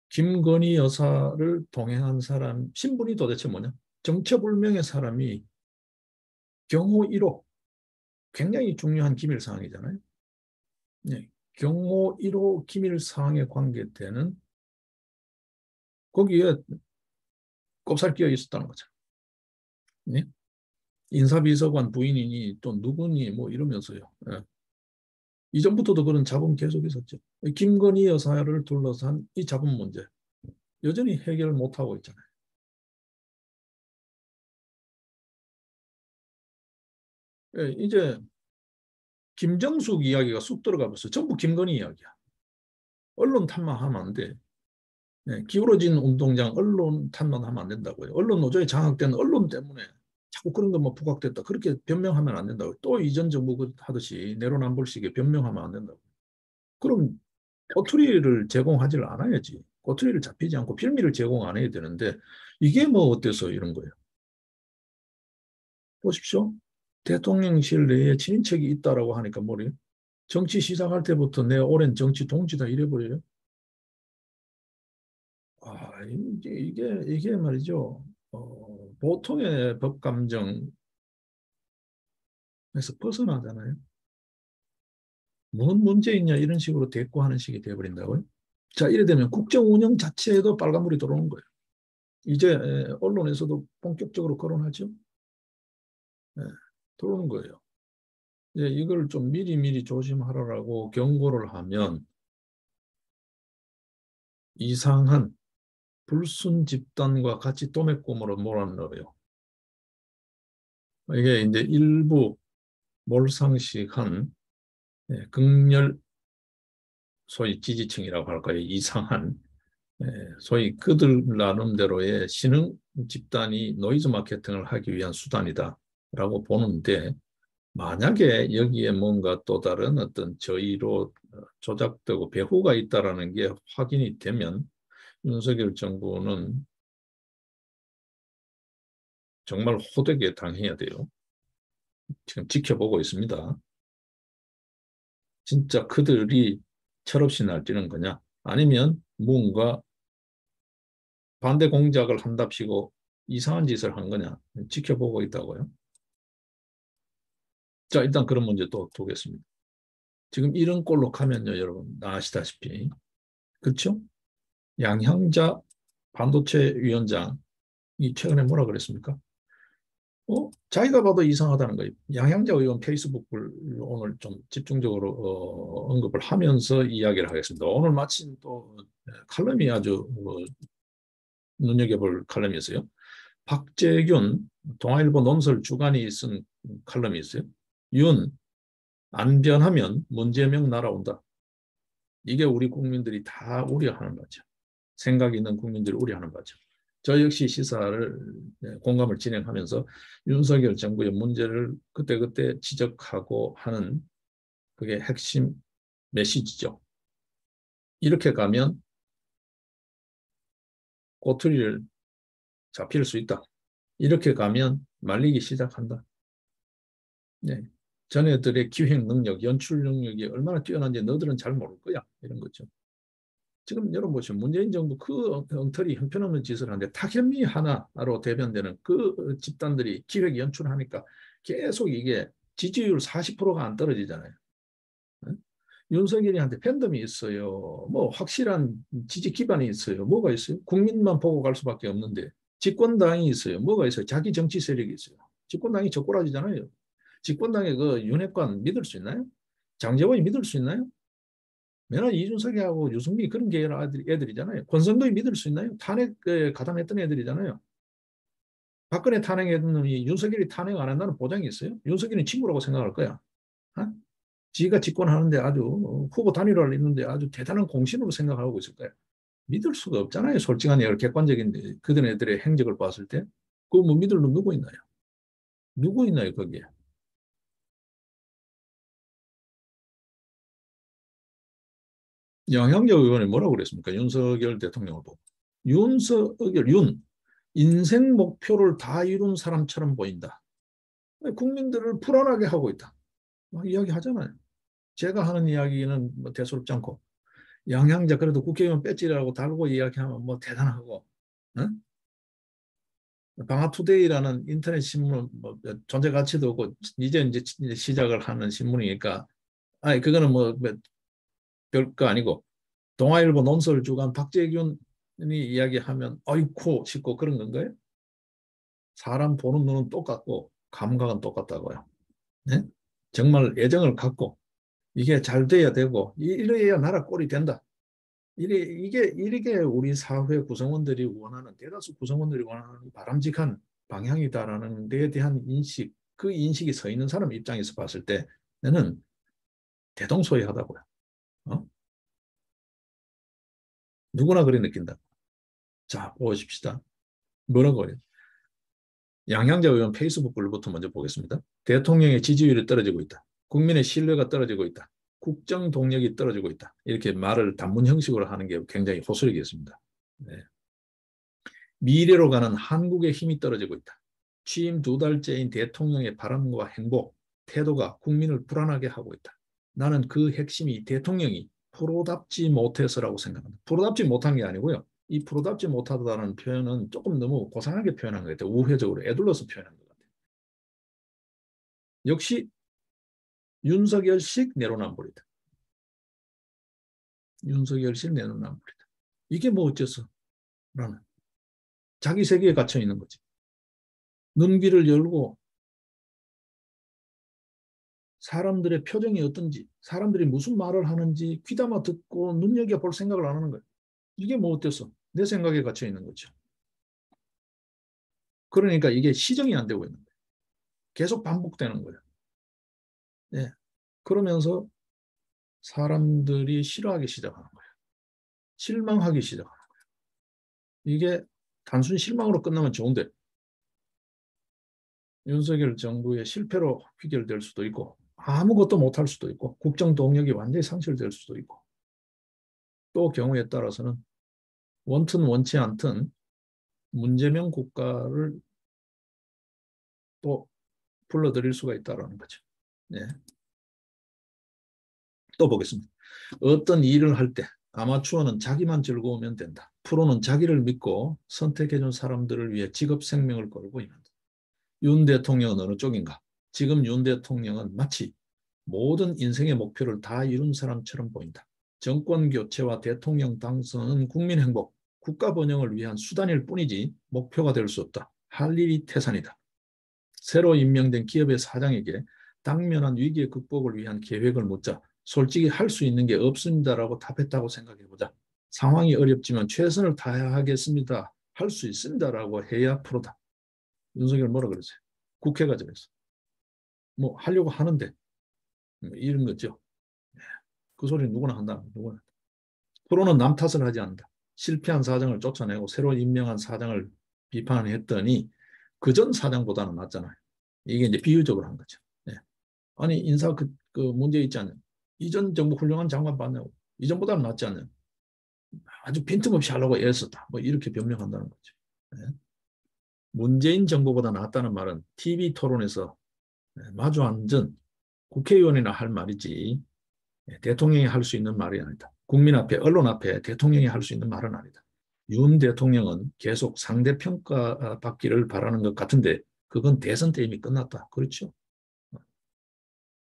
김건희 여사를 동행한 사람 신분이 도대체 뭐냐? 정체불명의 사람이 경호 1호 굉장히 중요한 기밀 사항이잖아요. 네. 경호 1호 기밀 사항에 관계되는 거기에 꼽살 끼어 있었다는 거죠. 네? 인사비서관 부인이니 또 누구니 뭐 이러면서요. 예. 이전부터도 그런 잡음 계속 있었죠. 김건희 여사를 둘러싼 이 잡음 문제 여전히 해결 못하고 있잖아요. 예, 이제 김정숙 이야기가 쑥 들어가 버렸어. 전부 김건희 이야기야. 언론 탓만하면 안 돼. 예, 기울어진 운동장 언론 탓만 하면 안 된다고요. 언론 노조에 장악된 언론 때문에 자꾸 그런 것만 부각됐다. 그렇게 변명하면 안 된다고. 또 이전 정부 하듯이 내로남불식에 변명하면 안 된다고. 그럼 꼬투리를 제공하지를 않아야지. 꼬투리를 잡히지 않고 빌미를 제공 안 해야 되는데 이게 뭐 어때서 이런 거예요. 보십시오. 대통령실 내에 친인척이 있다라고 하니까 뭐래요? 정치 시작할 때부터 내 오랜 정치 동지다 이래버려요. 이게 말이죠. 보통의 법 감정에서 벗어나잖아요. 뭔 문제 있냐 이런 식으로 대꾸하는 식이 돼버린다고요. 자, 이래 되면 국정 운영 자체에도 빨간불이 들어오는 거예요. 이제 언론에서도 본격적으로 거론하죠. 예, 들어오는 거예요. 이걸 좀 미리미리 조심하라고 경고를 하면 이상한 불순 집단과 같이 도매꿈으로 몰아넣어요. 이게 이제 일부 몰상식한 극렬 소위 지지층이라고 할까요? 이상한 소위 그들 나름대로의 신흥 집단이 노이즈 마케팅을 하기 위한 수단이다라고 보는데 만약에 여기에 뭔가 또 다른 어떤 저희로 조작되고 배후가 있다라는 게 확인이 되면 윤석열 정부는 정말 호되게 당해야 돼요. 지금 지켜보고 있습니다. 진짜 그들이 철없이 날뛰는 거냐? 아니면 뭔가 반대 공작을 한답시고 이상한 짓을 한 거냐? 지켜보고 있다고요. 자, 일단 그런 문제 또 두겠습니다. 지금 이런 꼴로 가면요, 여러분 아시다시피 그렇죠? 양형자 반도체 위원장이 최근에 뭐라 그랬습니까? 자기가 봐도 이상하다는 거예요. 양양자 의원 페이스북을 오늘 좀 집중적으로 언급을 하면서 이야기를 하겠습니다. 오늘 마침 또 칼럼이 아주 눈여겨볼 칼럼이었어요. 박재균 동아일보 논설 주간이 쓴 칼럼이 있어요. 윤, 안 변하면 문재명 날아온다. 이게 우리 국민들이 다 우려하는 바죠. 생각 있는 국민들이 우려하는 바죠. 저 역시 시사를 공감을 진행하면서 윤석열 정부의 문제를 그때그때 지적하고 하는 그게 핵심 메시지죠. 이렇게 가면 꼬투리를 잡힐 수 있다. 이렇게 가면 말리기 시작한다. 네. 자네들의 기획 능력, 연출 능력이 얼마나 뛰어난지 너들은 잘 모를 거야. 이런 거죠. 지금 여러분 보시면 문재인 정부 그 엉터리 형편없는 짓을 하는데 탁현미 하나로 대변되는 그 집단들이 기획 연출하니까 계속 이게 지지율 40%가 안 떨어지잖아요. 윤석열이한테 팬덤이 있어요. 뭐 확실한 지지 기반이 있어요. 뭐가 있어요? 국민만 보고 갈 수밖에 없는데 집권당이 있어요. 뭐가 있어요? 자기 정치 세력이 있어요. 집권당이 젓꼬라지잖아요. 집권당의 그 윤핵관 믿을 수 있나요? 장제원이 믿을 수 있나요? 맨날 이준석이하고 유승민이 그런 계열 애들이잖아요. 권성도이 믿을 수 있나요? 탄핵에 가담했던 애들이잖아요. 박근혜 탄핵했던 놈이 윤석열이 탄핵 안 한다는 보장이 있어요? 윤석열이 친구라고 생각할 거야. 어? 지가 집권하는데 아주 후보 단일화를 있는데 아주 대단한 공신으로 생각하고 있을 거야. 믿을 수가 없잖아요. 솔직한 객관적인 그들 애들의 행적을 봤을 때. 그거 뭐 믿을 놈 누구 있나요? 누구 있나요, 거기에? 양양자 의원이 뭐라고 그랬습니까? 윤석열 대통령을 보고. 윤석열, 인생 목표를 다 이룬 사람처럼 보인다. 국민들을 불안하게 하고 있다. 막 이야기하잖아요. 제가 하는 이야기는 뭐 대수롭지 않고 양양자 그래도 국회의원 배지라고 달고 이야기하면 뭐 대단하고 응? 방아투데이라는 인터넷 신문 뭐 존재 가치도 없고 이제 시작을 하는 신문이니까 아니 그거는 뭐 별거 아니고 동아일보 논설 주간 박재균이 이야기하면 어이쿠 싶고 그런 건가요? 사람 보는 눈은 똑같고 감각은 똑같다고요. 네? 정말 애정을 갖고 이게 잘 돼야 되고 이래야 나라 꼴이 된다. 이게 우리 사회 구성원들이 원하는 대다수 구성원들이 원하는 바람직한 방향이다라는 데에 대한 인식, 그 인식이 서 있는 사람 입장에서 봤을 때 나는 대동소이하다고요. 어? 누구나 그래 느낀다. 자, 보십시다. 뭐라고 해요? 양양자 의원 페이스북 글부터 먼저 보겠습니다. 대통령의 지지율이 떨어지고 있다. 국민의 신뢰가 떨어지고 있다. 국정 동력이 떨어지고 있다. 이렇게 말을 단문 형식으로 하는 게 굉장히 호소력이 있습니다. 네. 미래로 가는 한국의 힘이 떨어지고 있다. 취임 2달째인 대통령의 바람과 행보, 태도가 국민을 불안하게 하고 있다. 나는 그 핵심이 대통령이 프로답지 못해서라고 생각합니다. 프로답지 못한 게 아니고요. 이 프로답지 못하다는 표현은 조금 너무 고상하게 표현한 것 같아요. 우회적으로 애둘러서 표현한 것 같아요. 역시 윤석열식 내로남불이다. 윤석열식 내로남불이다. 이게 뭐 어째서? 라는 자기 세계에 갇혀 있는 거지. 눈길을 열고 사람들의 표정이 어떤지, 사람들이 무슨 말을 하는지 귀담아 듣고 눈여겨볼 생각을 안 하는 거예요. 이게 뭐 어때서? 내 생각에 갇혀 있는 거죠. 그러니까 이게 시정이 안 되고 있는 거예요. 계속 반복되는 거예요. 네. 그러면서 사람들이 싫어하기 시작하는 거예요. 실망하기 시작하는 거예요. 이게 단순 실망으로 끝나면 좋은데 윤석열 정부의 실패로 귀결될 수도 있고 아무것도 못할 수도 있고 국정 동력이 완전히 상실될 수도 있고 또 경우에 따라서는 원튼 원치 않든 문재명 국가를 또 불러들일 수가 있다는 거죠. 네. 또 보겠습니다. 어떤 일을 할 때 아마추어는 자기만 즐거우면 된다. 프로는 자기를 믿고 선택해준 사람들을 위해 직업 생명을 걸고 있는다. 윤 대통령은 어느 쪽인가? 지금 윤 대통령은 마치 모든 인생의 목표를 다 이룬 사람처럼 보인다. 정권 교체와 대통령 당선은 국민 행복, 국가 번영을 위한 수단일 뿐이지 목표가 될 수 없다. 할 일이 태산이다. 새로 임명된 기업의 사장에게 당면한 위기의 극복을 위한 계획을 묻자 솔직히 할 수 있는 게 없습니다라고 답했다고 생각해보자. 상황이 어렵지만 최선을 다하겠습니다. 할 수 있습니다라고 해야 프로다. 윤석열 뭐라 그랬어요? 국회가 저랬어. 뭐 하려고 하는데 이런 거죠. 그 소리 누구나 한다. 누구나. 프로는 남 탓을 하지 않는다. 실패한 사장을 쫓아내고 새로 임명한 사장을 비판했더니 그전 사장보다는 낫잖아요. 이게 이제 비유적으로 한 거죠. 네. 아니 인사 그 문제 있지 않냐. 이전 정부 훌륭한 장관 봤냐고. 이전보다는 낫지 않냐. 아주 빈틈없이 하려고 애썼다. 뭐 이렇게 변명한다는 거죠. 네. 문재인 정부보다 낫다는 말은 TV 토론에서 마주 앉은 국회의원이나 할 말이지 대통령이 할 수 있는 말이 아니다. 국민 앞에, 언론 앞에 대통령이 할 수 있는 말은 아니다. 윤 대통령은 계속 상대평가 받기를 바라는 것 같은데 그건 대선 때 이미 끝났다. 그렇죠?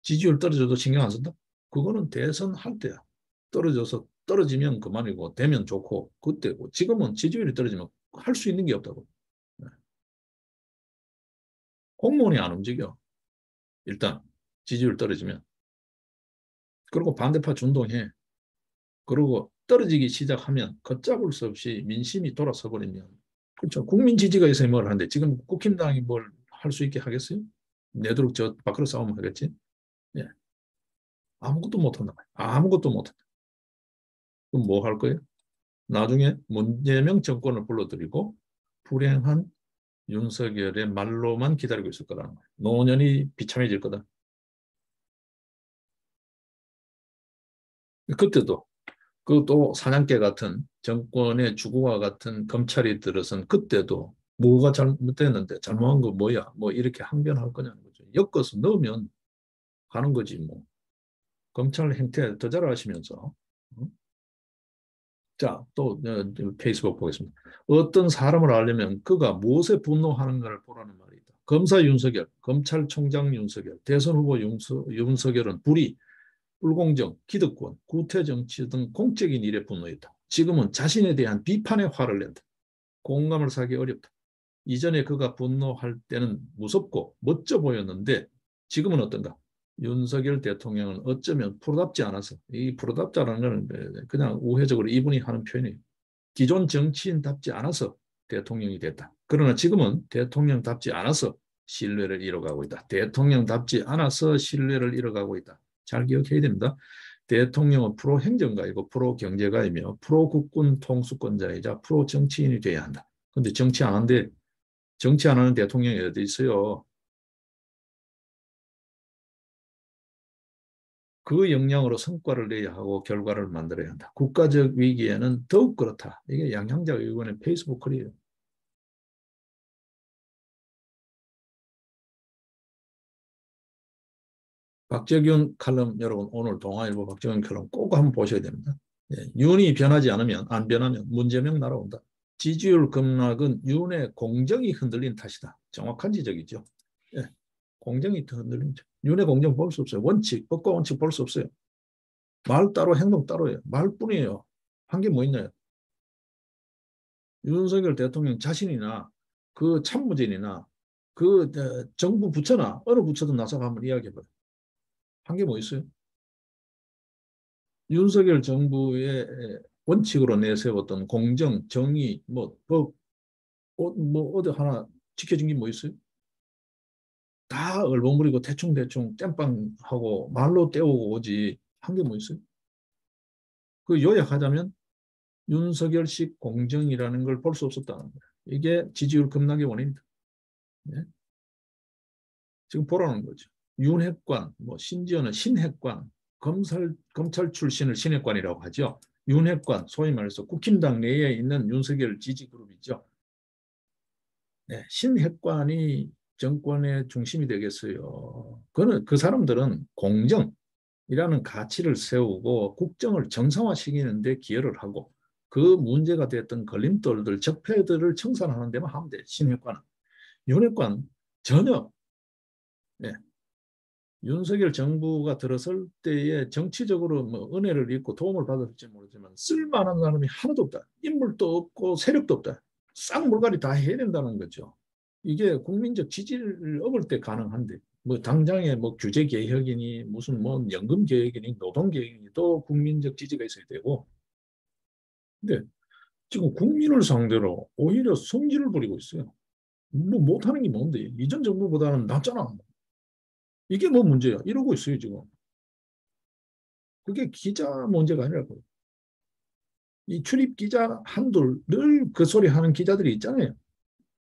지지율 떨어져도 신경 안 쓴다? 그거는 대선 할 때야. 떨어져서 떨어지면 그만이고 되면 좋고 그때고 지금은 지지율이 떨어지면 할 수 있는 게 없다고. 공무원이 안 움직여. 일단 지지율 떨어지면. 그리고 반대파 준동해. 그리고 떨어지기 시작하면 걷잡을 수 없이 민심이 돌아서 버리면 그렇죠. 국민 지지가 있어야 뭘 하는데 지금 국힘당이 뭘 할 수 있게 하겠어요? 내도록 저 밖으로 싸우면 하겠지? 예. 아무것도 못한다. 아무것도 못한다. 그럼 뭐 할 거예요? 나중에 문재명 정권을 불러들이고 불행한 윤석열의 말로만 기다리고 있을 거라는 거예요. 노년이 비참해질 거다. 그때도 그 또 사냥개 같은 정권의 주구와 같은 검찰이 들어선 그때도 뭐가 잘못됐는데 잘못한 거 뭐야? 뭐 이렇게 항변할 거냐는 거죠. 엮어서 넣으면 가는 거지 뭐. 검찰 행태 더 잘하시면서. 자, 또 페이스북 보겠습니다. 어떤 사람을 알려면 그가 무엇에 분노하는가를 보라는 말이다. 검사 윤석열, 검찰총장 윤석열, 대선 후보 윤석열은 불의, 불공정, 기득권, 구태정치 등 공적인 일에 분노했다. 지금은 자신에 대한 비판의 화를 낸다. 공감을 사기 어렵다. 이전에 그가 분노할 때는 무섭고 멋져 보였는데 지금은 어떤가? 윤석열 대통령은 어쩌면 프로답지 않아서 이 프로답자라는 건 그냥 우회적으로 이분이 하는 표현이에요. 기존 정치인답지 않아서 대통령이 됐다. 그러나 지금은 대통령답지 않아서 신뢰를 잃어가고 있다. 대통령답지 않아서 신뢰를 잃어가고 있다. 잘 기억해야 됩니다. 대통령은 프로 행정가이고 프로 경제가이며 프로 국군 통수권자이자 프로 정치인이 돼야 한다. 근데 정치 안 하는데 정치 안 하는 대통령이 어디 있어요? 그 역량으로 성과를 내야 하고 결과를 만들어야 한다. 국가적 위기에는 더욱 그렇다. 이게 양향자 의원의 페이스북 글이에요. 박재균 칼럼 여러분 오늘 동아일보 박재균 칼럼 꼭 한번 보셔야 됩니다. 예, 윤이 변하지 않으면 안 변하면 문재명 날아온다. 지지율 급락은 윤의 공정이 흔들린 탓이다. 정확한 지적이죠. 예, 공정이 흔들린 탓. 윤의 공정 볼 수 없어요. 원칙, 법과 원칙 볼 수 없어요. 말 따로 행동 따로예요. 말뿐이에요. 한 게 뭐 있나요? 윤석열 대통령 자신이나 그 참모진이나 그 정부 부처나 어느 부처든 나서가 한번 이야기해봐요. 한 게 뭐 있어요? 윤석열 정부의 원칙으로 내세웠던 공정, 정의, 뭐 법, 뭐 어디 하나 지켜진 게 뭐 있어요? 다 얼버무리고 대충대충 땜빵하고 말로 때우고 오지 한 게 뭐 있어요? 그 요약하자면 윤석열식 공정이라는 걸 볼 수 없었다는 거예요. 이게 지지율 급락의 원인이다. 네? 지금 보라는 거죠. 윤핵관, 뭐 심지어는 신핵관, 검찰 출신을 신핵관이라고 하죠. 윤핵관, 소위 말해서 국힘당 내에 있는 윤석열 지지 그룹이죠. 네, 신핵관이 정권의 중심이 되겠어요. 그 사람들은 공정이라는 가치를 세우고 국정을 정상화시키는 데 기여를 하고 그 문제가 됐던 걸림돌들, 적폐들을 청산하는 데만 하면 돼. 신핵관은. 윤핵관 전혀 네, 윤석열 정부가 들어설 때에 정치적으로 뭐 은혜를 입고 도움을 받았을지 모르지만 쓸만한 사람이 하나도 없다. 인물도 없고 세력도 없다. 싹 물갈이 다 해야 된다는 거죠. 이게 국민적 지지를 얻을 때 가능한데 뭐 당장에 뭐 규제 개혁이니 무슨 뭐 연금 개혁이니 노동 개혁이니 또 국민적 지지가 있어야 되고 근데 지금 국민을 상대로 오히려 성질을 부리고 있어요. 뭐 못하는 게 뭔데 이전 정부보다는 낫잖아. 이게 뭐 문제야 이러고 있어요 지금. 그게 기자 문제가 아니라고요. 이 출입 기자 한둘 늘 그 소리 하는 기자들이 있잖아요.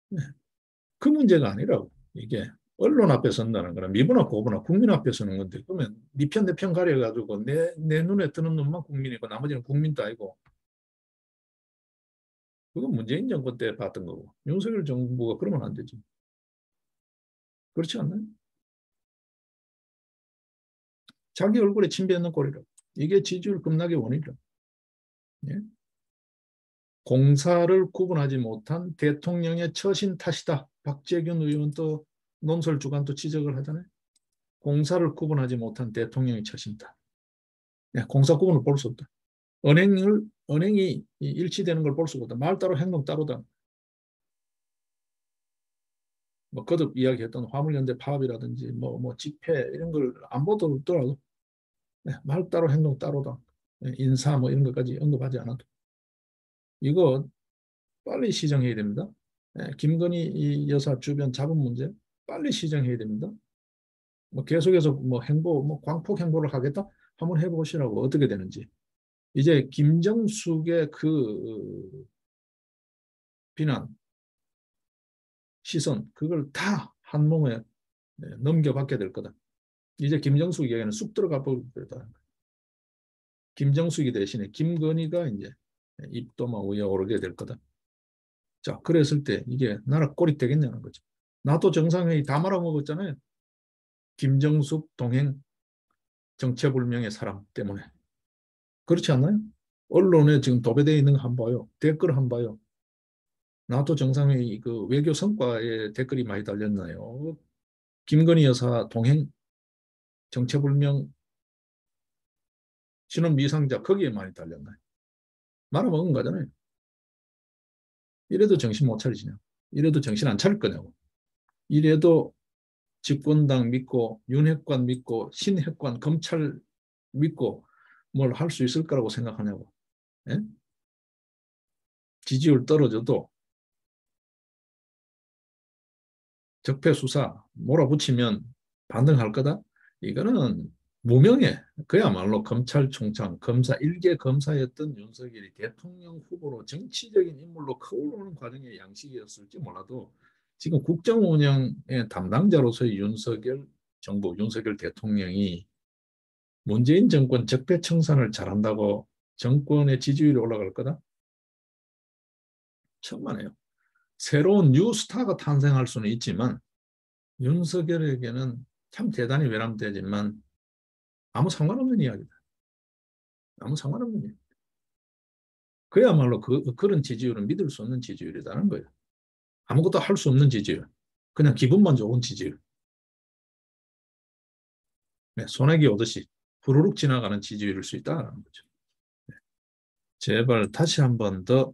네. 그 문제가 아니라고. 이게 언론 앞에 선다는 거는 미부나 고부나 국민 앞에 서는 건데 그러면 네 편 내 편 가려가지고 내 눈에 뜨는 놈만 국민이고 나머지는 국민도 아니고 그건 문재인 정권 때 봤던 거고 윤석열 정부가 그러면 안 되지. 그렇지 않나요? 자기 얼굴에 침 뱉는 꼴이라. 이게 지지율 급락의 원인이라. 예? 공사를 구분하지 못한 대통령의 처신 탓이다. 박재균 의원 또 논설 주간 또 지적을 하잖아요. 공사를 구분하지 못한 대통령의 처신 탓. 예, 공사 구분을 볼 수 없다. 은행이 일치되는 걸 볼 수가 없다. 말 따로 행동 따로다. 뭐 거듭 이야기했던 화물연대 파업이라든지 뭐 집회 이런 걸 안 보더라도 네, 말 따로 행동 따로다. 네, 인사 뭐 이런 것까지 언급하지 않아도 이거 빨리 시정해야 됩니다. 네, 김건희 여사 주변 자본 문제 빨리 시정해야 됩니다. 뭐 계속해서 뭐 행보, 뭐 광폭 행보를 하겠다? 한번 해보시라고 어떻게 되는지. 이제 김정숙의 그 비난, 시선 그걸 다 한 몸에 넘겨받게 될 거다. 이제 김정숙 이야기는 쑥 들어가 버렸다. 김정숙이 대신에 김건희가 이제 입도마 위에 오르게 될 거다. 자, 그랬을 때 이게 나라 꼴이 되겠냐는 거죠. 나토 정상회의 다 말아먹었잖아요. 김정숙 동행 정체불명의 사람 때문에. 그렇지 않나요? 언론에 지금 도배되어 있는 거 한번 봐요. 댓글 한번 봐요. 나토 정상회의 그 외교 성과에 댓글이 많이 달렸나요? 김건희 여사 동행 정체불명 신원 미상자 거기에 많이 달렸나요? 말아먹은 거잖아요. 이래도 정신 못 차리시냐? 이래도 정신 안 차릴 거냐고. 이래도 집권당 믿고 윤핵관 믿고 신핵관 검찰 믿고 뭘 할 수 있을 거라고 생각하냐고. 예? 지지율 떨어져도 적폐 수사 몰아붙이면 반등할 거다. 이거는 무명해. 그야말로 검찰총장, 검사, 일개 검사였던 윤석열이 대통령 후보로 정치적인 인물로 커오르는 과정의 양식이었을지 몰라도 지금 국정 운영의 담당자로서의 윤석열 정부, 윤석열 대통령이 문재인 정권 적폐청산을 잘한다고 정권의 지지율이 올라갈 거다? 천만에요. 새로운 뉴스타가 탄생할 수는 있지만 윤석열에게는 참 대단히 외람되지만 아무 상관없는 이야기다. 아무 상관없는 이야기. 그야말로 그런 지지율은 믿을 수 없는 지지율이라는 거예요. 아무것도 할 수 없는 지지율. 그냥 기분만 좋은 지지율. 네, 소나기 오듯이 후루룩 지나가는 지지율일 수 있다는 거죠. 네, 제발 다시 한 번 더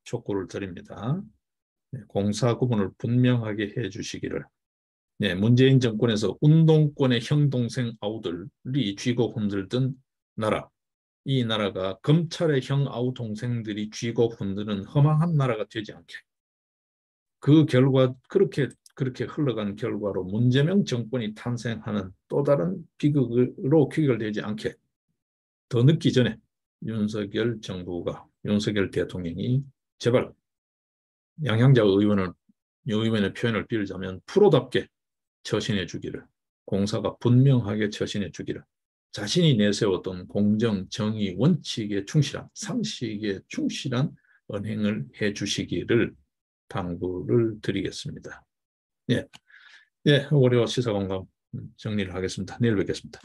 촉구를 드립니다. 네, 공사 구분을 분명하게 해주시기를. 네, 문재인 정권에서 운동권의 형 동생 아우들이 쥐고 흔들던 나라. 이 나라가 검찰의 형 아우 동생들이 쥐고 흔드는 허망한 나라가 되지 않게. 그 결과 그렇게 흘러간 결과로 문재명 정권이 탄생하는 또 다른 비극으로 귀결되지 않게 더 늦기 전에 윤석열 정부가 윤석열 대통령이 제발 양향자 의원의 표현을 빌자면 프로답게 처신해 주기를, 공사가 분명하게 처신해 주기를, 자신이 내세웠던 공정, 정의, 원칙에 충실한, 상식에 충실한 언행을 해 주시기를 당부를 드리겠습니다. 예, 예, 월요 시사공감 정리를 하겠습니다. 내일 뵙겠습니다.